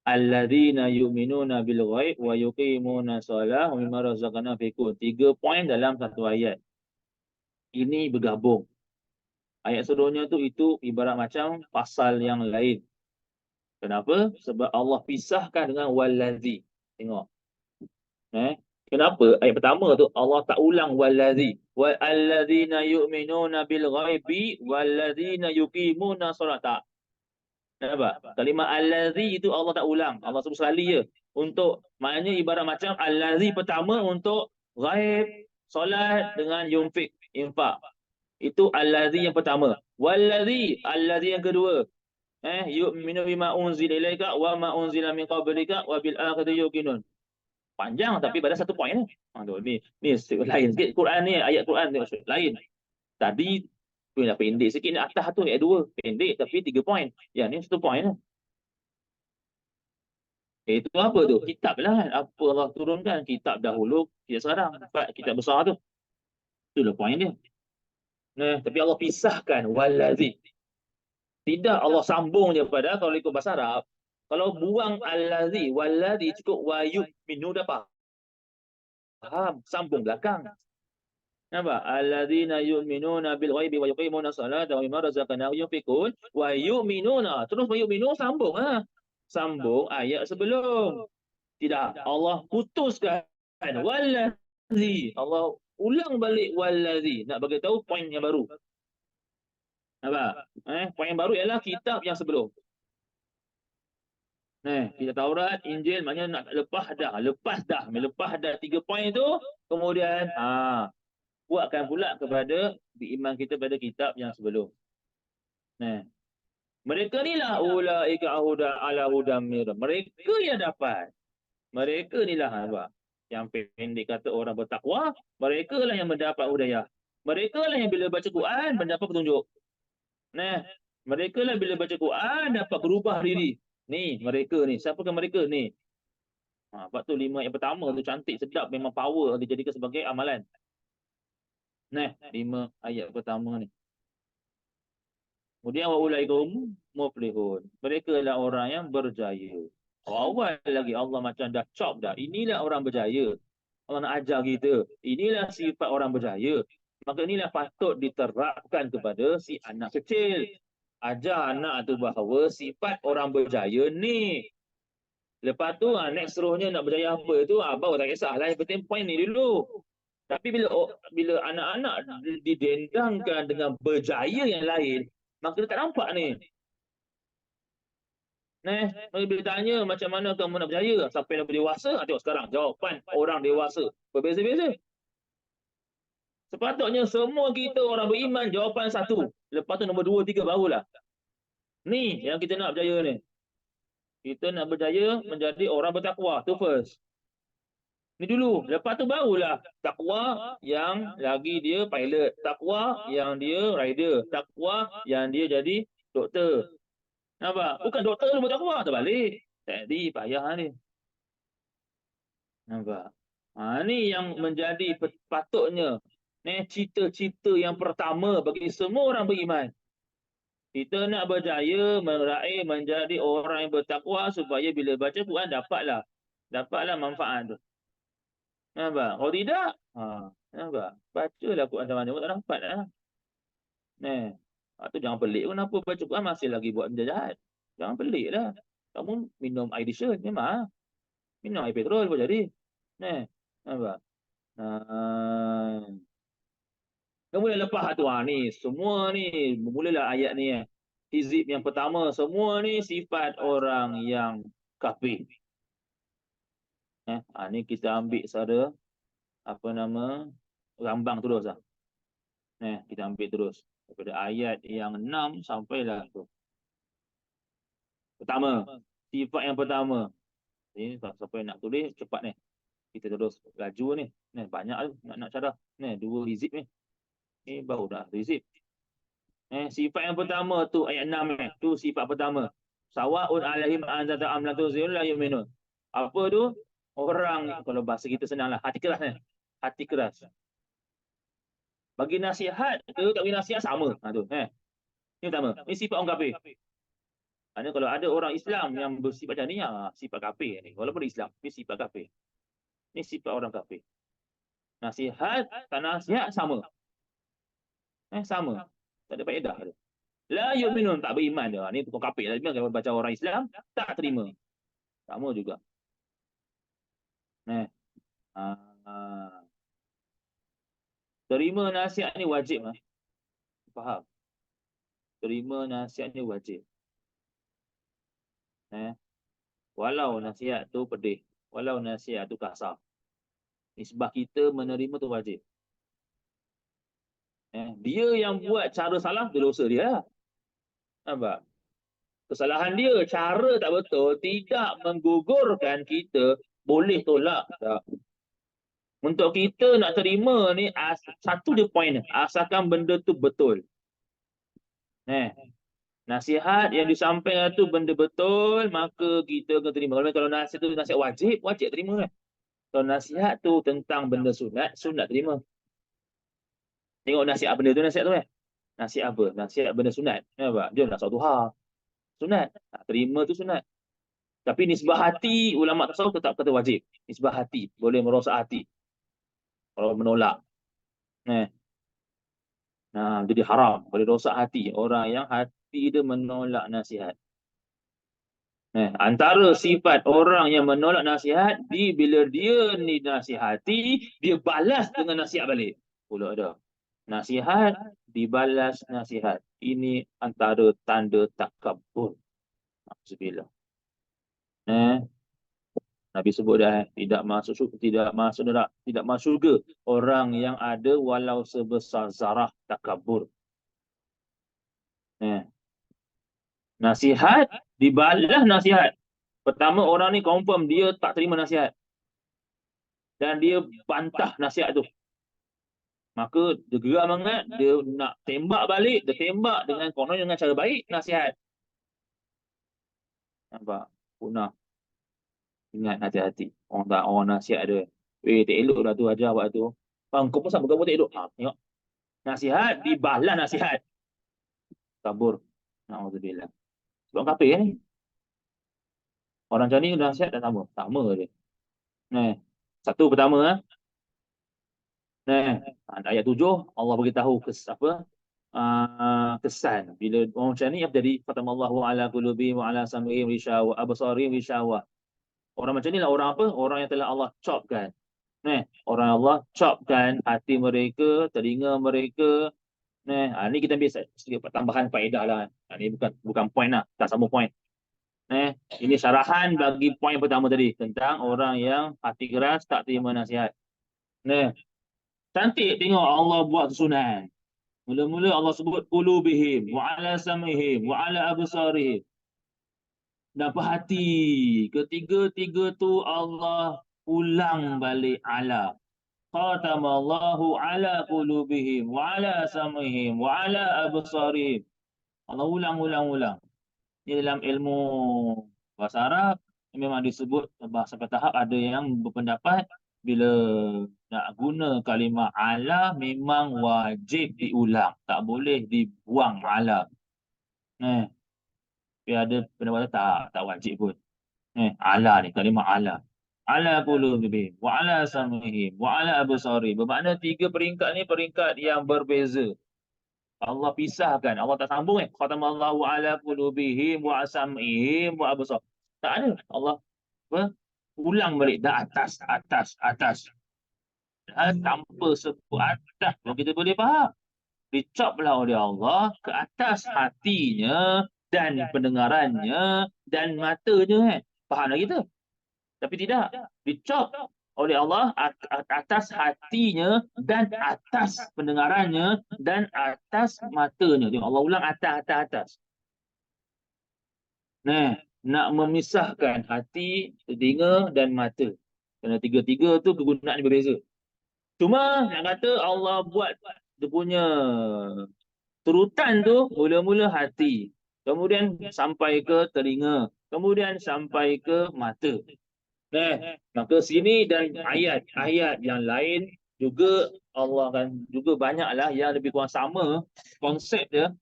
[SPEAKER 1] allazina yu'minuna bil ghaib wa yuqimuna shalah wa mimma razaqnahum yunfiqun. 3 poin dalam satu ayat. Ini bergabung. Ayat sebelumnya tu itu ibarat macam pasal yang lain. Kenapa? Sebab Allah pisahkan dengan wallazi. Tengok. Kenapa? Ayat pertama tu Allah tak ulang wallazi. Wallazina yu'minuna bil ghaibi wallazina yuqimuna solat. Tak. Nampak? Kalimah allazi itu Allah tak ulang. Allah sebut sekali je. Untuk maknanya ibarat macam allazi pertama untuk ghaib, solat dengan yunfik, infak. Itu allazi yang pertama. Wallazi, allazi yang kedua. Yu'minu bima unzila ilaika wa ma unzila min qablika wa bil akhirati yuqinun. Panjang tapi pada satu poin ni lain sikit Quran ni, ayat Quran ni lain. Tadi pendek sikit ni, atas tu ayat 2 pendek tapi 3 poin. Yang ni satu poin lah. Itu apa tu? Kitab lah. Apa Allah turunkan? Kitab dahulu, kitab sekarang. Kitab besar tu. Itulah poin dia. Tapi Allah pisahkan wallazi. Tidak Allah sambung je pada, kalau ikut bahasa Arab, kalau buang allazi, wallazi cukup wayub minu dah faham. Sambung belakang. Nampak? Allazina yu'minuna bil ghaibi wa yuqimuna salata wa mimma razaqnahum yunfiqun wa yu'minuna. Terus wa yu'minu sambung Sambung ayat sebelum. Tidak, Allah putuskan wallazi. Allah ulang balik wallazi. Nak bagi tahu poin yang baru. Nampak? Poin yang baru ialah kitab yang sebelum. Kitab Taurat, Injil, maknanya nak lepas dah. Lepas dah 3 poin tu, kemudian buatkan pula kepada beriman kita pada kitab yang sebelum. Mereka ni lah ulaika huda ala hudam mir. Mereka yang dapat. Mereka ni lah yang pendek kata orang bertakwa, mereka lah yang mendapat hidayah. Mereka lah yang bila baca Quran mendapat petunjuk. Mereka lah bila baca Quran dapat berubah diri. Ni mereka ni. Siapakah mereka ni? Sebab tu 5 yang pertama tu cantik, sedap, memang power dijadikan sebagai amalan. 5 ayat pertama ni. Kemudian wa ulaikum muflihun. Mereka lah orang yang berjaya. Awal lagi Allah macam dah chop dah. Inilah orang berjaya. Allah nak ajar kita. Inilah sifat orang berjaya. Maka inilah patut diterapkan kepada si anak kecil. Ajar anak tu bahawa sifat orang berjaya ni. Lepas tu next seterusnya nak berjaya apa tu baru tak kisahlah. Yang penting point ni dulu. Tapi bila anak-anak didendangkan dengan berjaya yang lain, maka dia tak nampak ni. Bila tanya macam mana kamu nak berjaya sampai nak dewasa, tengok sekarang jawapan orang dewasa berbeza-beza. Sepatutnya semua kita orang beriman jawapan satu. Lepas tu nombor 2, 3 barulah. Ni yang kita nak berjaya ni. Kita nak berjaya menjadi orang bertakwa. Tu first. Ni dulu. Lepas tu barulah takwa yang lagi dia pilot. Takwa yang dia rider. Takwa yang dia jadi doktor. Nampak? Bukan doktor tu bertakwa. Terbalik. Jadi payah ni. Nampak? Ni yang menjadi patutnya. Cita-cita yang pertama bagi semua orang beriman. Kita nak berjaya meraih menjadi orang yang bertakwa supaya bila baca Quran dapatlah manfaat tu. Nampak? Kalau tidak, nampak? Bacalah Quran sama-sama tak dapat lah. Tu jangan pelik pun kenapa baca Quran masih lagi buat benda jahat. Jangan pelik lah. Kamu minum air diesel memang. Minum air petrol pun jadi. Nampak? Kemudian lepas tu, ni semua ni, bermulalah ayat ni. Hizib yang pertama, semua ni sifat orang yang kafir. Ni kita ambil secara, apa nama, rambang terus lah. Kita ambil terus. Daripada ayat yang 6 sampailah tu. Pertama, sifat yang pertama. Ni siapa yang nak tulis, cepat ni. Kita terus laju ni. Banyak tu nak cara. 2 hizib ni. Ni baru dah hizib. Sifat yang pertama tu ayat 6 tu sifat pertama. Sawa'un alaihim anzata am la tunzirun la yu'minun. Apa tu? Orang, kalau bahasa kita senang lah, hati keras ni. Hati keras. Bagi nasihat ke tak bagi nasihat sama. Tu. Ini pertama. Ini sifat orang kafir. Kalau ada orang Islam yang bersifat macam ni, sifat kafir ni. Walaupun Islam, ini sifat kafir. Ini sifat orang kafir. Nasihat, tak nasihat sama. Sama. Tak ada faedah tu. La yu'minun, tak beriman dia. Ni tukang kafir. Kalau baca orang Islam, tak terima. Sama juga. Terima nasihat ni wajib. Faham? Terima nasihat ni wajib. Walau nasihat tu pedih. Walau nasihat tu kasar. Nisbah kita menerima tu wajib. Dia yang buat cara salah, tu dosa dia. Nampak? Kesalahan dia, cara tak betul, tidak menggugurkan kita boleh tolak. Tak. Untuk kita nak terima ni, satu je point, asalkan benda tu betul. Nasihat yang disampaikan tu benda betul, maka kita kena terima. Kalau nasihat tu nasihat wajib, wajib terima. Kalau nasihat tu tentang benda sunat, sunat terima. Tengok nasihat benda tu, nasihat tu nasihat apa? Nasihat benda sunat. Dia nak solat duha. Sunat. Terima tu sunat. Tapi nisbah hati, ulama tasawuf tetap kata wajib. Nisbah hati. Boleh merosak hati. Kalau menolak. Jadi haram. Boleh rosak hati. Orang yang hati dia menolak nasihat. Antara sifat orang yang menolak nasihat, bila dia ni nasihati, dia balas dengan nasihat balik. Pula ada. Nasihat, dibalas nasihat. Ini antara tanda takabur. Alhamdulillah. Nabi sebut dah, tidak masuk syurga orang yang ada walau sebesar zarah takabur. Nasihat, dibalas nasihat. Pertama, orang ni confirm dia tak terima nasihat. Dan dia bantah nasihat tu. Maka dia gerak sangat, dia nak tembak balik, dia tembak dengan cara baik, nasihat. Nampak? Punah. Ingat hati-hati. Orang nasihat dia. Tak elok dah tu, ajar buat tu. Kau pun sama, kau pun tak elok. Tengok. Nasihat, dibalas nasihat. Kabur. Na'udzubillah. Sebab kafir ni. Orang macam ni nasihat dah sama. Sama dia. Satu pertama. Ayat 7 Allah beritahu kesan bila orang macam ni apa jadi, fatamallahu ala qulubihim wa ala sam'ihim rishawa absarihim rishawa. Orang macam ni lah orang apa? Orang yang telah Allah chopkan. Orang Allah chopkan hati mereka, telinga mereka. Ni kita ambil sedikit tambahan faedah lah. Ni bukan point lah, tak sama point. Ini syarahan bagi point pertama tadi tentang orang yang hati keras tak terima nasihat. Cantik tengok Allah buat susunan. Mula-mula Allah sebut qulubihim wa ala sam'ihim wa ala absarihim. Dan perhati, ketiga-tiga tu Allah ulang balik ala. Khatamallahu ala qulubihim wa ala sam'ihim wa ala absarihim. Allah ulang. Ini dalam ilmu bahasa Arab memang disebut bahasa tahap, ada yang berpendapat bila nak guna kalimah ala memang wajib diulang, tak boleh dibuang ala. Tapi ada pendapat tak wajib pun. Ala ni kalimah ala. Ala qulubihim wa ala sam'ihim wa ala absarihim. Bermakna tiga peringkat ni peringkat yang berbeza. Allah pisahkan, Allah tak sambung khatamallahu ala qulubihim wa sam'ihim wa absar. Tak ada. Allah ulang balik dah atas. Dan tanpa sebut atas pun kita boleh faham. dicoplah oleh Allah ke atas hatinya dan pendengarannya dan matanya kan. Faham lagi tu? Tapi tidak, dicop oleh Allah atas hatinya dan atas pendengarannya dan atas matanya. Tengok Allah ulang atas atas atas. Nah, nak memisahkan hati, telinga dan mata. Kerana tiga-tiga tu kegunaan berbeza. Cuma nak kata Allah buat dia punya turutan tu mula-mula hati. Kemudian sampai ke telinga. Kemudian sampai ke mata. Nah, maka sini dan ayat-ayat yang lain juga Allah kan juga banyaklah yang lebih kurang sama konsep dia.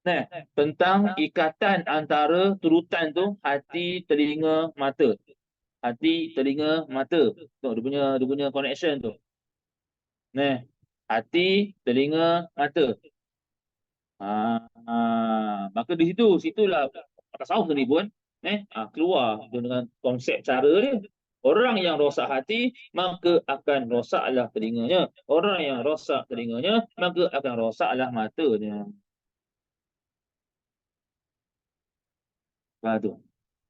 [SPEAKER 1] Nah, tentang ikatan antara turutan tu hati, telinga, mata. Hati, telinga, mata. Tengok dia punya connection tu. Nah, hati, telinga, mata. Maka di situlah tasawuf ni pun keluar dengan konsep cara dia. Orang yang rosak hati, maka akan rosaklah telinganya. Orang yang rosak telinganya, maka akan rosaklah matanya. Tu.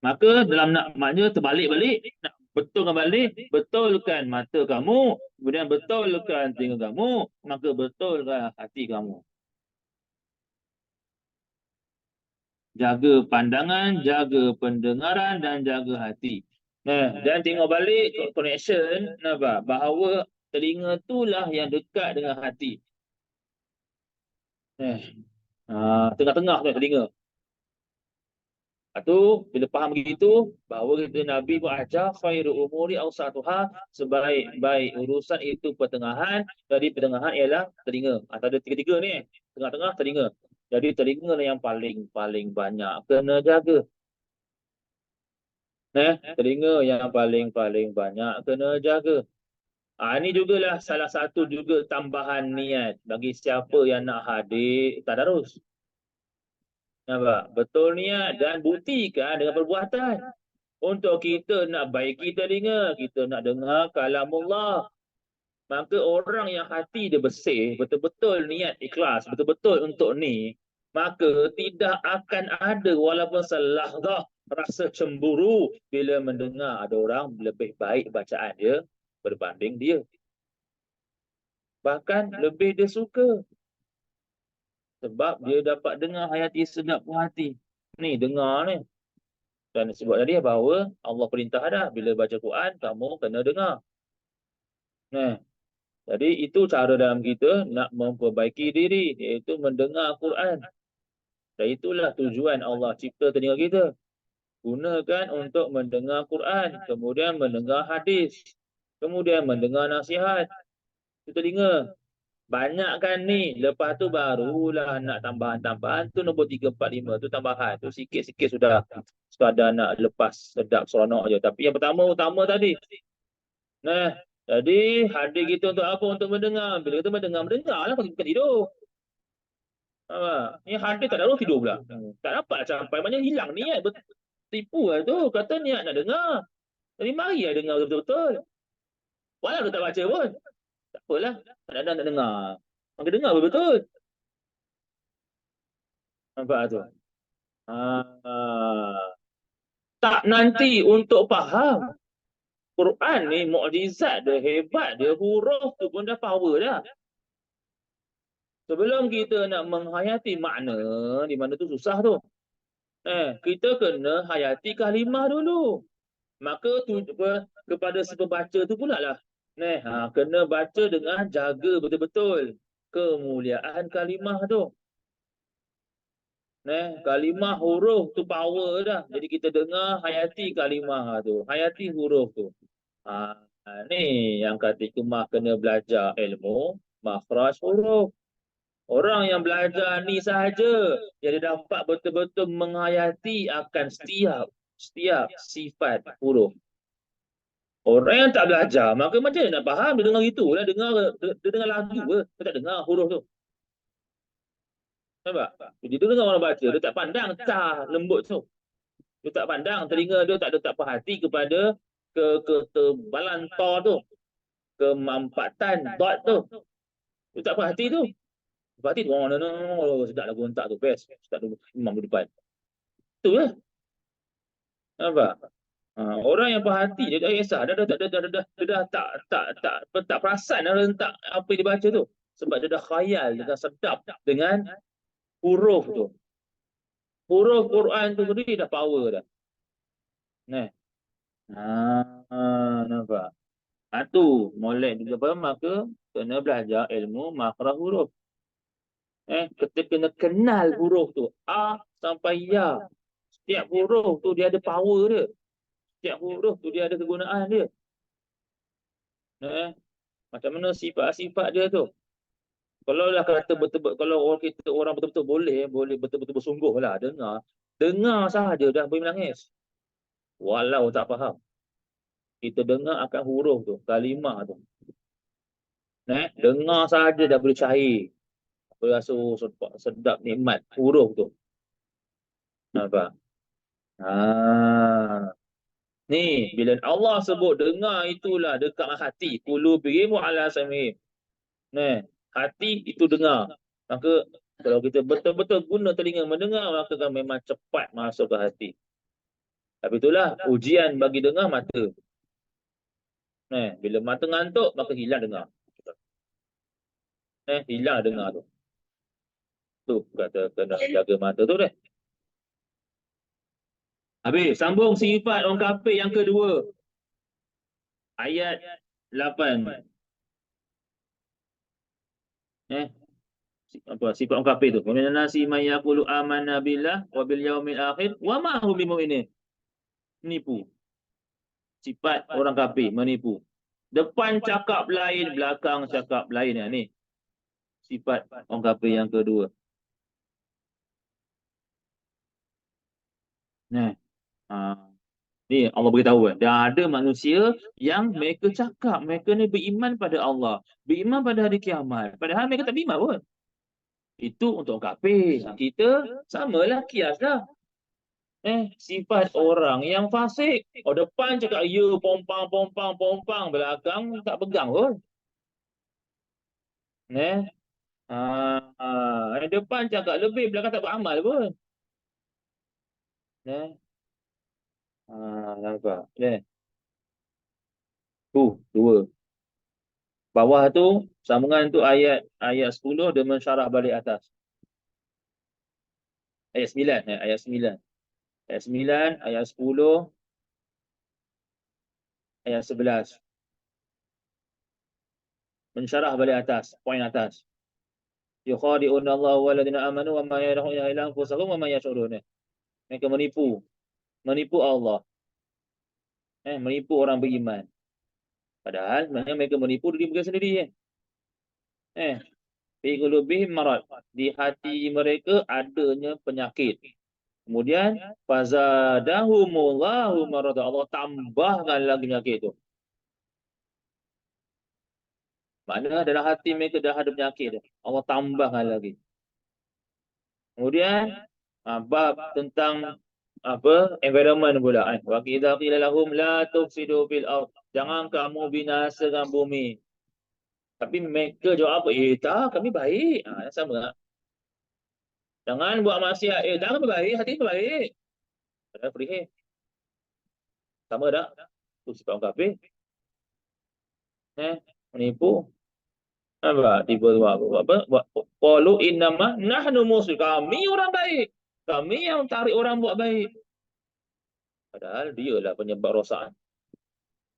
[SPEAKER 1] Maka dalam nak maknanya terbalik-balik, nak betulkan balik, betulkan mata kamu, kemudian betulkan telinga kamu, maka betulkan hati kamu. Jaga pandangan, jaga pendengaran dan jaga hati. Nah, dan tengok balik connection nampak bahawa telinga itulah yang dekat dengan hati. Tengah-tengah tu telinga. Itu bila faham begitu bahawa kita Nabi pun ajar khairu umuri awsatuha, sebaik-baik urusan itu pertengahan. Jadi pertengahan ialah telinga. Antara tiga-tiga ni tengah-tengah telinga. Jadi telinga yang paling banyak kena jaga. Telinga yang paling banyak kena jaga. Ini jugalah salah satu juga tambahan niat bagi siapa yang nak hadir tadarus. Nampak? Betul niat dan buktikan dengan perbuatan. Untuk kita nak baiki telinga, kita nak dengar kalamullah. Maka orang yang hati dia bersih, betul-betul niat ikhlas, betul-betul untuk ni, maka tidak akan ada walaupun selahzah rasa cemburu bila mendengar ada orang lebih baik bacaan dia berbanding dia. Bahkan lebih dia suka. Sebab dia dapat dengar hayati sedap hati. Ni, dengar ni. Dan sebab tadi bahawa Allah perintah dah, bila baca Quran, kamu kena dengar. Jadi itu cara dalam kita nak memperbaiki diri, iaitu mendengar Quran. Dan itulah tujuan Allah cipta telinga kita. Gunakan untuk mendengar Quran, kemudian mendengar hadis, kemudian mendengar nasihat. Itu telinga. Banyakkan ni, lepas tu barulah nak tambahan-tambahan. Tu nombor 3, 4, 5 tu tambahan. Tu sikit-sikit sudah sekadar nak lepas sedap seronok je. Tapi yang utama tadi. Jadi hadir kita untuk apa? Untuk mendengar. Bila kita mendengar lah, bukan tidur. Ni hadir tak ada orang tidur pula. Tak dapat sampai, banyak hilang niat. Tipu lah tu. Kata niat nak dengar. Jadi mari lah dengar betul-betul. Walau dia tak baca pun. Tak apalah. Tak nak dengar. Maka dengar betul-betul. Nampak tu? Tak nanti untuk faham. Quran ni mukjizat dia, hebat dia, huruf tu pun dah power dah. Sebelum kita nak menghayati makna, di mana tu susah tu. Kita kena hayati kalimah dulu. Maka tu kepada si pembaca tu pula lah. Kena baca dengan jaga betul-betul kemuliaan kalimah tu. Kalimah huruf tu power dah. Jadi kita dengar, hayati kalimah tu, hayati huruf tu. Ni yang kata Kemah kena belajar ilmu makhraj huruf. Orang yang belajar ni sahaja, jadi dapat betul-betul menghayati akan setiap sifat huruf. Orang yang tak belajar, maka macam mana nak faham? Dia dengar gitulah, dia dengar lagu ke, dia tak dengar huruf tu. Nampak? Jadi dia dengar orang baca, dia tak pandang cah lembut tu. Dia tak pandang, telinga dia tak perhati kepada ketebalan to tu, kemampatan dot tu. Dia tak perhati tu. Perhati tu, sedap lagu hentak tu, best. Sedap tu, imam di depan. Tu lah. Nampak? Orang yang perhati dia tak kisah, dia dah tak perasan dah rentak apa yang dia baca tu. Sebab dia dah khayal, dia dah sedap dengan huruf tu. Huruf Quran tu sendiri dah power dah. Nah. Nampak? Tu molek juga apa, maka kena belajar ilmu makhraj huruf. Kita kena kenal huruf tu. A sampai Ya. Setiap huruf tu dia ada power dia. Setiap huruf tu dia ada kegunaan dia. Macam mana sifat-sifat dia tu. Kalau lah kata betul-betul, kalau orang betul-betul boleh betul-betul bersungguh lah dengar sahaja dah boleh menangis. Walau tak faham. Kita dengar akan huruf tu, kalimah tu. Dengar sahaja dah boleh cair. Berasa sedap nikmat huruf tu. Nampak? Ni, bila Allah sebut dengar itulah dekat hati. Qulubihim ala samihim. Hati itu dengar. Maka kalau kita betul-betul guna telinga mendengar, maka kan memang cepat masuk ke hati. Tapi itulah ujian bagi dengar mata. Bila mata ngantuk, maka hilang dengar. Hilang dengar tu. Tu kata kena jaga mata tu deh. Habis, sambung sifat orang kafir yang kedua. Ayat 8. Apa sifat orang kafir tu? Minan nasi may yaqulu amanna billah wa bil yaumil akhir wa ma hum bimu'minin. Menipu. Sifat orang kafir menipu. Depan cakap lain, belakang cakap lain ni. Sifat orang kafir yang kedua. Ni Allah beritahu dah ada manusia yang mereka cakap mereka ni beriman pada Allah, beriman pada hari kiamat, padahal mereka tak beriman pun. Itu untuk orang kafir. Kita samalah, kiaslah. Sifat orang yang fasik. Depan cakap ya, pompang, belakang tak pegang pun. Depan cakap lebih, belakang tak beramal pun. Nampak? Dua. Bawah tu, sambungan tu ayat 10 dia mensyarah balik atas. Ayat 9. Ayat 9. Ayat 9, ayat 10, ayat 11. Mensyarah balik atas, poin atas. Yukhadi'una Allah waladina amanu wa ma yadkhuluna ila anfusahum wa ma yash'urun. Mereka menipu Allah. Menipu orang beriman. Padahal sebenarnya mereka menipu diri mereka sendiri. Fi qulubihim marad. Di hati mereka adanya penyakit. Kemudian fazadahumullahu marad. Allah tambahkan lagi penyakit itu. Maknanya dalam hati mereka dah ada penyakit. Allah tambahkan lagi. Kemudian bab tentang environment pula. Wa idza qila lahum la tufsidu fil ard. Jangan kamu binasakan bumi. Tapi mereka jawab apa? Tak, kami baik. Sama tak? Jangan buat maksiat. Jangan baik, hati baik. Padahal perih. Sama tak? Itu sifat orang kafir. Menipu. Tiba apa? Qalu innama nahnu muslim. Kami orang baik. Kami yang tarik orang buat baik. Padahal dialah penyebab rosakan.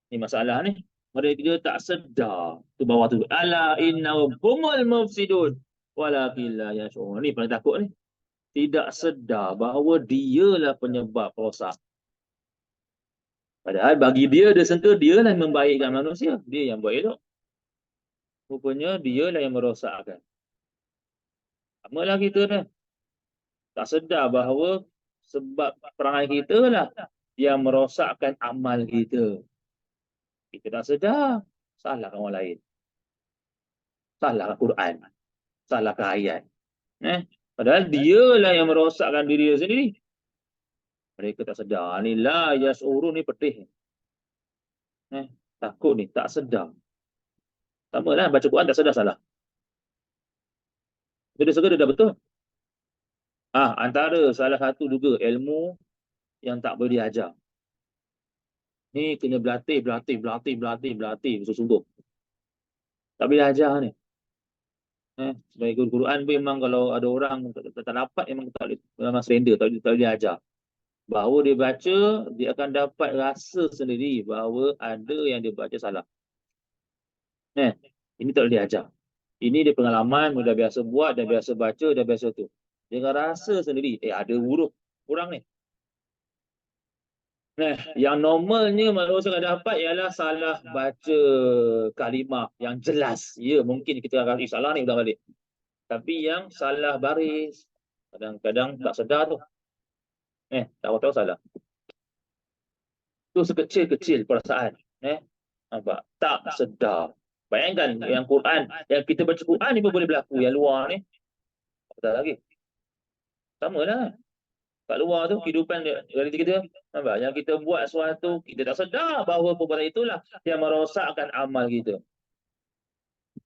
[SPEAKER 1] Ni masalah ni. Mereka tak sedar. Tu bawah tu. Ala innahum humul mufsidun. Walakin la yash'urun. Ni paling takut ni. Tidak sedar bahawa dialah penyebab rosak. Padahal bagi dia sentuh, dialah yang membaikkan manusia. Dia yang buat elok. Rupanya dialah yang merosakkan. Sama lah kita ni. Tak sedar bahawa sebab perangai kita lah yang merosakkan amal kita. Kita tak sedar. Salahkan orang lain. Salahkan Quran. Salahkan ayat. Padahal dialah yang merosakkan diri dia sendiri. Mereka tak sedar. Ni la yas'urun ni pedih. Takut ni, tak sedar. Sama lah, baca Quran tak sedar salah. Dia segera dah betul. Antara salah satu juga ilmu yang tak boleh diajar. Ni kena berlatih bersungguh-sungguh. Tak boleh ajar ni. Sebagai guru Quran pun memang kalau ada orang tak dapat, memang tak boleh, memang surrender, tak boleh ajar. Bahawa dia baca, dia akan dapat rasa sendiri bahawa ada yang dia baca salah. Ini tak boleh diajar. Ini dia pengalaman, dah biasa buat, dah biasa baca, dah biasa tu. Dia akan rasa sendiri, ada huruf kurang ni. Yang normalnya manusia akan dapat ialah salah baca kalimah yang jelas. Ya, mungkin kita akan salah ni ulang balik. Tapi yang salah baris, kadang-kadang tak sedar tu. Tahu-tahu salah. Tu sekecil-kecil perasaan. Nampak? Tak sedar. Bayangkan yang Quran, yang kita baca Quran ni pun boleh berlaku. Yang luar ni, tak lagi. Sama lah. Kat luar tu, kehidupan realiti kita, nampak? Yang kita buat sesuatu, kita tak sedar bahawa perbuatan itulah yang merosakkan amal kita.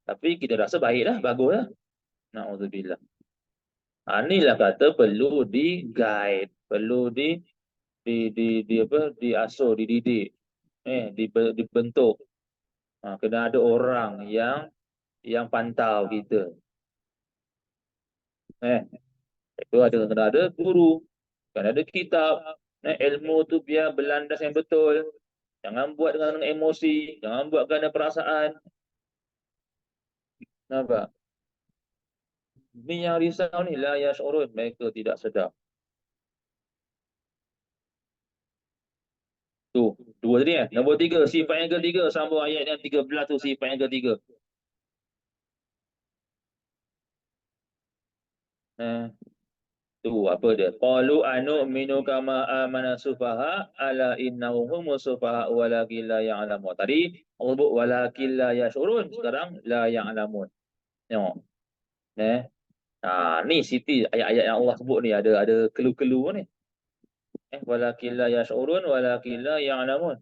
[SPEAKER 1] Tapi kita rasa baiklah, baguslah. Na'udzubillah. Inilah kata perlu di-guide, perlu diasuh, dididik, dibentuk. Kena ada orang yang pantau kita. Itu kena ada guru, kena ada kitab. Ilmu tu biar berlandas yang betul. Jangan buat dengan emosi, jangan buat kerana perasaan. Nampak? Ni yang risau ni, la yash'urun, mereka tidak sedar. Tu, dua tadi Nombor 3, sifat yang ketiga, sambung ayat yang 13 tu, sifat yang ketiga. Tu apa dia? Qalu anu'minu kama amana sufaha ala innahum humus sufaha walakin la ya'lamun. Tadi Allah sebut walakin la yash'urun, sekarang la ya'lamun. Tengok. Ni siti ayat-ayat yang Allah sebut ni ada kelu-kelu ni. Walakin la yash'urun walakin la ya'lamun.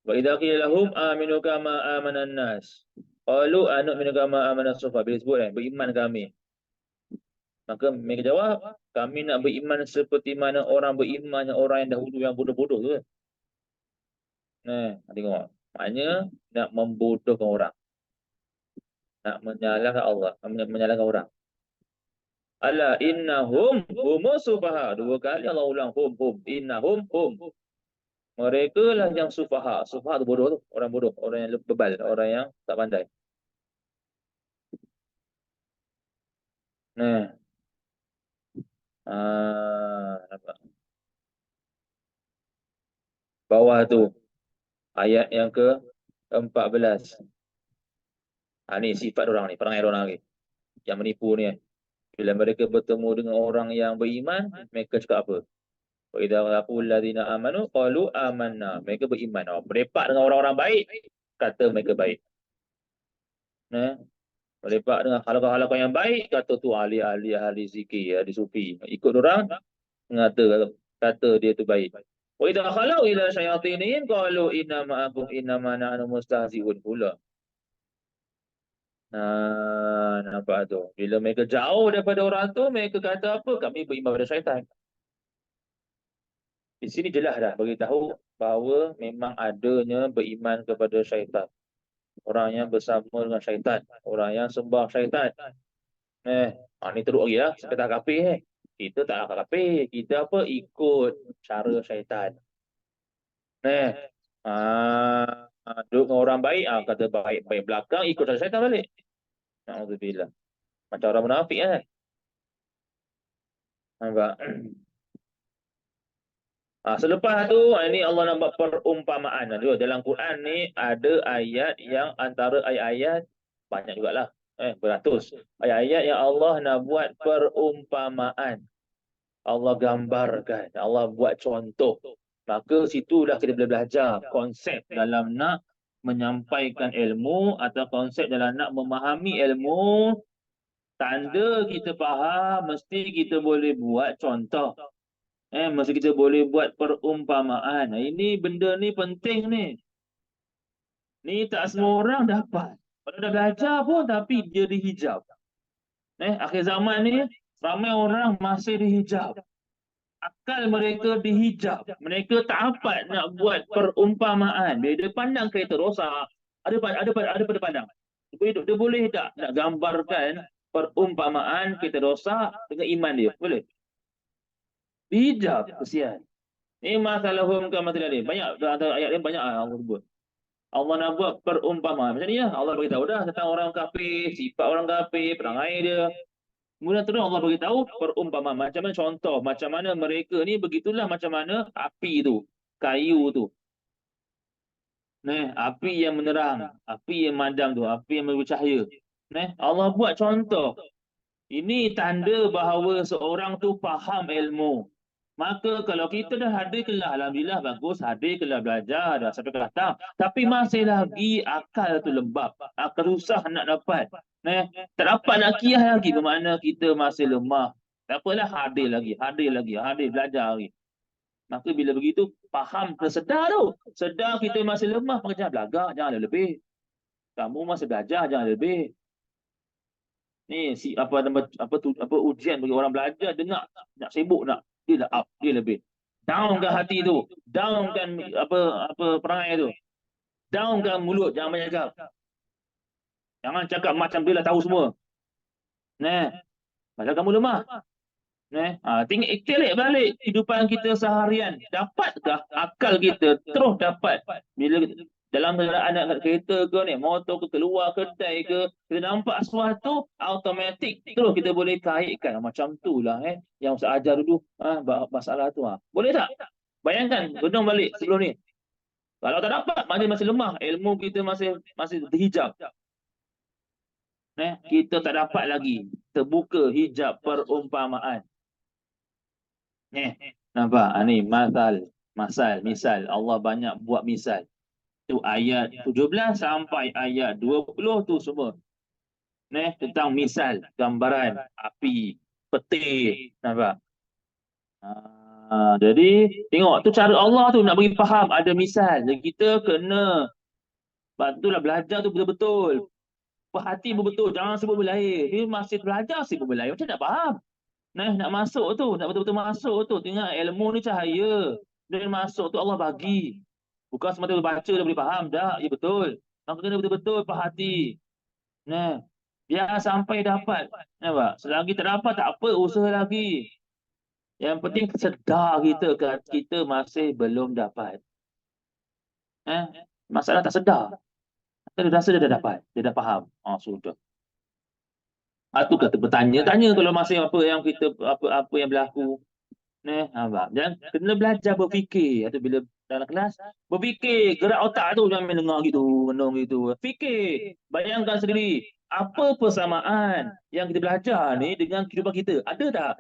[SPEAKER 1] Wa idza qila lahum aminu kama amana an-nas. Qalu anu'minu kama amana sufaha. Bila sebut beriman kami. Maka mereka jawab, kami nak beriman seperti mana orang beriman orang yang dahulu yang bodoh-bodoh tu. Tengok. Maknanya nak membodohkan orang. Nak menyalahkan Allah, menyalahkan orang. Ala innahum humus sufaha. Dua kali Allah ulang hum. Innahum hum. Mereka lah yang sufaha. Sufaha tu bodoh tu. Orang bodoh. Orang yang bebal. Orang yang tak pandai. Nampak. Bawah tu. Ayat yang ke-14. Ni sifat orang ni. Perangai orang ni. Yang menipu ni. Bila mereka bertemu dengan orang yang beriman, mereka cakap apa? Wa idza laqul ladzina amanu qalu amanna. Mereka beriman. Berlepak dengan orang-orang baik, kata mereka baik. Berlepak dengan halaqah-halaqah yang baik, kata tu ahli zikir, ahli sufi. Ikut orang, kata dia tu baik. Wa idza khalau ila syayatinihim qalu inna ma'akum innama nahnu mustahzi'un pula. Nampak tu. Bila mereka jauh daripada orang tu, mereka kata apa? Kami beriman pada syaitan. Di sini jelas dah beritahu bahawa memang adanya beriman kepada syaitan. Orang yang bersama dengan syaitan. Orang yang sembah syaitan. Ni teruk lagi lah. Kita tak kafir. Kita tak kafir. Kita apa? Ikut cara syaitan. Duduk dengan orang baik, kata baik belakang, ikut cara syaitan balik. Na'udzubillah. Macam orang munafik kan. Nampak? Selepas tu, ini Allah nampak perumpamaan. Dalam Quran ni ada ayat yang antara ayat-ayat, banyak jugalah, beratus. Ayat-ayat yang Allah nak buat perumpamaan. Allah gambarkan, Allah buat contoh. Maka situlah kita boleh belajar konsep dalam nak menyampaikan ilmu atau konsep dalam nak memahami ilmu. Tanda kita faham, mesti kita boleh buat contoh. Mesti kita boleh buat perumpamaan. Ini benda ni penting ni. Ni tak semua orang dapat. dah belajar pun tapi dia dihijab. Akhir zaman ni ramai orang masih dihijab. Akal mereka dihijab. Mereka tak dapat nak buat perumpamaan. Bila dia pandang kereta rosak, ada pada pandang. Dia boleh tak nak gambarkan perumpamaan kereta rosak dengan iman dia? Boleh? Dihijab, kesian. Ni masalah hukum masalah ni. Banyak antara ayat ni banyak Allah sebut. Allah nak buat perumpamaan. Macam ni lah. Allah beritahu dah tentang orang kafir, sifat orang kafir, perangai dia. Kemudian terus Allah beritahu perumpamaan. Macam mana contoh. Macam mana mereka ni begitulah macam mana api tu. Kayu tu. Api yang menerang. Api yang madam tu. Api yang bercahaya. Allah buat contoh. Ini tanda bahawa seorang tu faham ilmu. Maka kalau kita dah hadir kelas, alhamdulillah bagus, hadir kelas belajar dah sampai kelas tak. Tapi masih lagi akal tu lembab. Akal susah nak dapat. Tak dapat nak kiyah lagi, bermakna kita masih lemah. Tak apalah, hadir lagi, belajar lagi. Maka bila begitu, faham, sedar tu. Sedar kita masih lemah, maka jangan belagak, jangan lebih. Kamu masih belajar, jangan lebih. Ni apa ujian bagi orang belajar, dia nak sibuk nak. Dia dah up, dia lebih. Downkan hati tu, downkan apa perangai tu. Downkan mulut, jangan banyak cakap. Jangan cakap macam dia dah tahu semua. Padahal kamu lemah. Tengok balik kehidupan kita seharian. Dapatkah akal kita terus dapat bila dalam kenderaan nak kereta ke motor ke, keluar kedai ke, kita nampak sesuatu automatik terus kita boleh kaitkan macam tu lah yang Ustaz ajar dulu masalah tu boleh tak? Bayangkan gunung balik sebelum ni. Kalau tak dapat, masih lemah, ilmu kita masih terhijab. Kita tak dapat lagi terbuka hijab perumpamaan. Nampak? Ni misal. Allah banyak buat misal. Tu ayat 17 sampai ayat 20 tu semua. Tentang misal, gambaran api, peti. Nampak? Jadi tengok tu cara Allah tu nak bagi faham ada misal. Jadi kita kena itulah belajar tu betul-betul. Perhati betul-betul, jangan sebut berlahir. Dia masih belajar sebut berlahir. Macam nak faham? Nak masuk tu, nak betul-betul masuk tu. Tengok ilmu ni cahaya. Dia masuk tu Allah bagi. Bukan semata baca dia boleh faham. Tak, ya betul. Maka kena betul-betul perhati. Biar sampai dapat. Nampak? Selagi tak dapat, tak apa, usaha lagi. Yang penting sedar kita masih belum dapat. Masalah tak sedar. Dia rasa dia dah dapat. Dia dah faham. Sudah. Itu kata bertanya-tanya kalau masih apa yang berlaku. Jangan kena belajar berfikir. Atau bila dalam kelas, berfikir, gerak otak tu, jangan main dengar gitu, menung gitu. Fikir, bayangkan sendiri, apa persamaan yang kita belajar ni dengan kehidupan kita? Ada tak?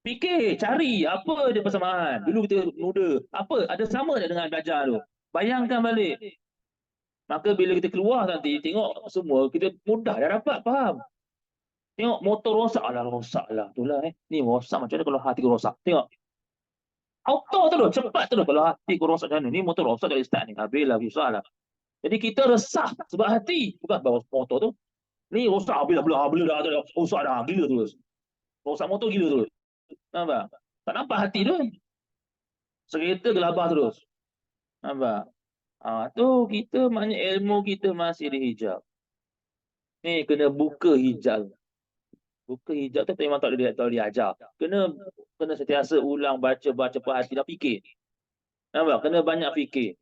[SPEAKER 1] Fikir, cari apa dia persamaan. Dulu kita muda, apa ada sama tak dengan belajar tu? Bayangkan balik. Maka bila kita keluar nanti, tengok semua, kita mudah dah dapat faham. Tengok motor rosak lah. Itulah Ni rosak macam mana kalau hati kau rosak. Tengok. Auto terus, cepat terus kalau hati kau rosak macam mana. Ni motor rosak dari start ni. Habislah, susah lah. Jadi kita resah sebab hati. Bukan bawa motor tu. Ni rosak, habislah, dah rosak dah. Gila terus. Rosak motor gila terus. Nampak? Tak nampak hati tu. Kereta gelabah terus. Nampak? Tu kita maknanya ilmu kita masih dihijab. Ni kena buka hijab. Buka hijab tu memang tak boleh diajar. Kena sentiasa ulang, baca perhati dan fikir. Nampak? Kena banyak fikir.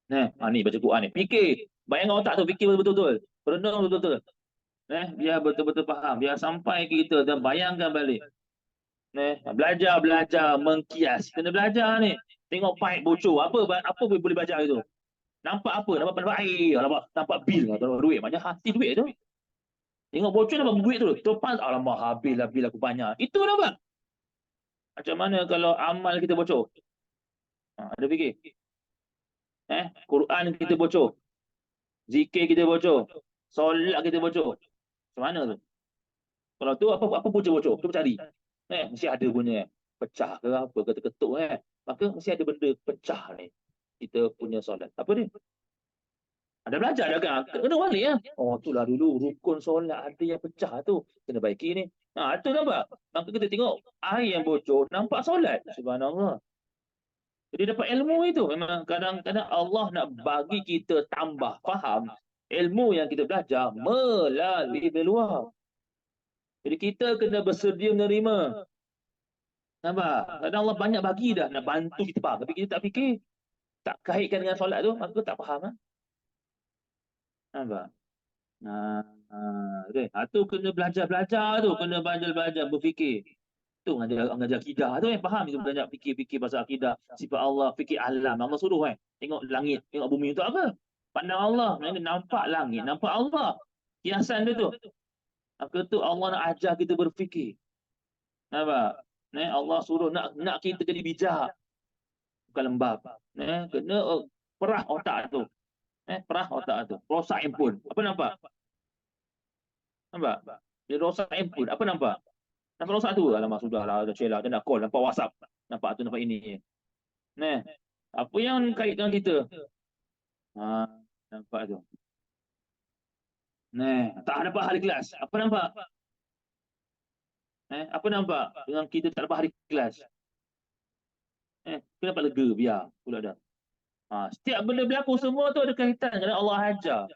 [SPEAKER 1] Ni baca Quran ni. Fikir. Bayangkan otak tu fikir betul-betul. Perenung betul-betul. Biar betul-betul faham. Biar sampai kita dan bayangkan balik. Belajar, mengkias. Kena belajar ni. Tengok pipe bocor. Apa boleh belajar itu? Nampak apa? Nampak air. Nampak bil. Nampak duit. Macam hati duit tu. Tengok bocor nampak duit tu. Terpas, alamak, habislah bil aku banyak. Itu nampak. Macam mana kalau amal kita bocor? Ada fikir? Quran kita bocor. Zikir kita bocor. Solat kita bocor. Macam mana tu? Kalau tu apa bocor-bocor? Cuba cari. Mesti ada punya. Pecah ke apa, ketuk-ketuk Maka mesti ada benda pecah ni. Kita punya solat. Apa ni? Ada belajar dah kan? Kena balik ya. Oh, itulah dulu rukun solat ada yang pecah tu. Kena baiki ni. Itu nampak. Maka kita tengok air yang bocor, nampak solat. Subhanallah. Jadi dapat ilmu itu. Memang kadang-kadang Allah nak bagi kita tambah faham ilmu yang kita belajar melalui luar. Jadi kita kena bersedia menerima. Nampak? Kadang Allah banyak bagi dah nak bantu kita faham. Tapi kita tak fikir. Tak kaitkan dengan solat tu, maka tak faham. Nampak? Tu kena belajar-belajar tu. Kena belajar-belajar berfikir. Tu ngajar akidah tu faham itu banyak fikir-fikir pasal akidah, sifat Allah, fikir alam. Allah suruh tengok langit, tengok bumi untuk apa? Pandang Allah, nampak langit, nampak Allah. Kiasan dia tu. Maka tu Allah nak ajar kita berfikir. Nampak? Allah suruh nak kita jadi bijak. Bukan lembab. Kena perah otak tu. Perah otak tu. Rosak handphone. Apa nampak? Nampak? Dia rosak handphone. Apa nampak? Nampak rosak tu. Alamak, sudahlah. Dah celah. Dia nak call. Nampak WhatsApp. Nampak tu, nampak ini. Apa yang kaitkan kita? Nampak tu. Tak dapat hari kelas. Apa nampak? Apa nampak? Dengan kita tak dapat hari kelas. Kita dapat lega, biar. Pula dah. Setiap benda berlaku semua tu ada kaitan dengan Allah ajar.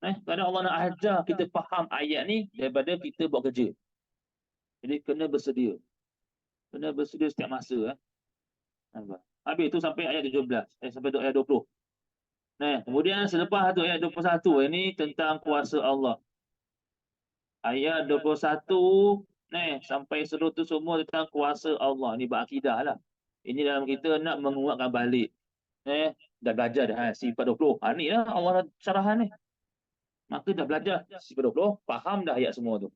[SPEAKER 1] Kadang Allah nak ajar kita faham ayat ni daripada kita buat kerja. Jadi kena bersedia. Kena bersedia setiap masa. Habis tu sampai ayat 17. Sampai ayat 20. Kemudian selepas tu ayat 21 ini tentang kuasa Allah. Ayat 21 sampai seluruh tu semua tentang kuasa Allah. Ni berakidah lah. Ini dalam kita nak menguatkan balik. Dah belajar dah sifat 20. Ni lah Allah syarahan ni. Maka dah belajar sifat 20, faham dah ayat semua tu.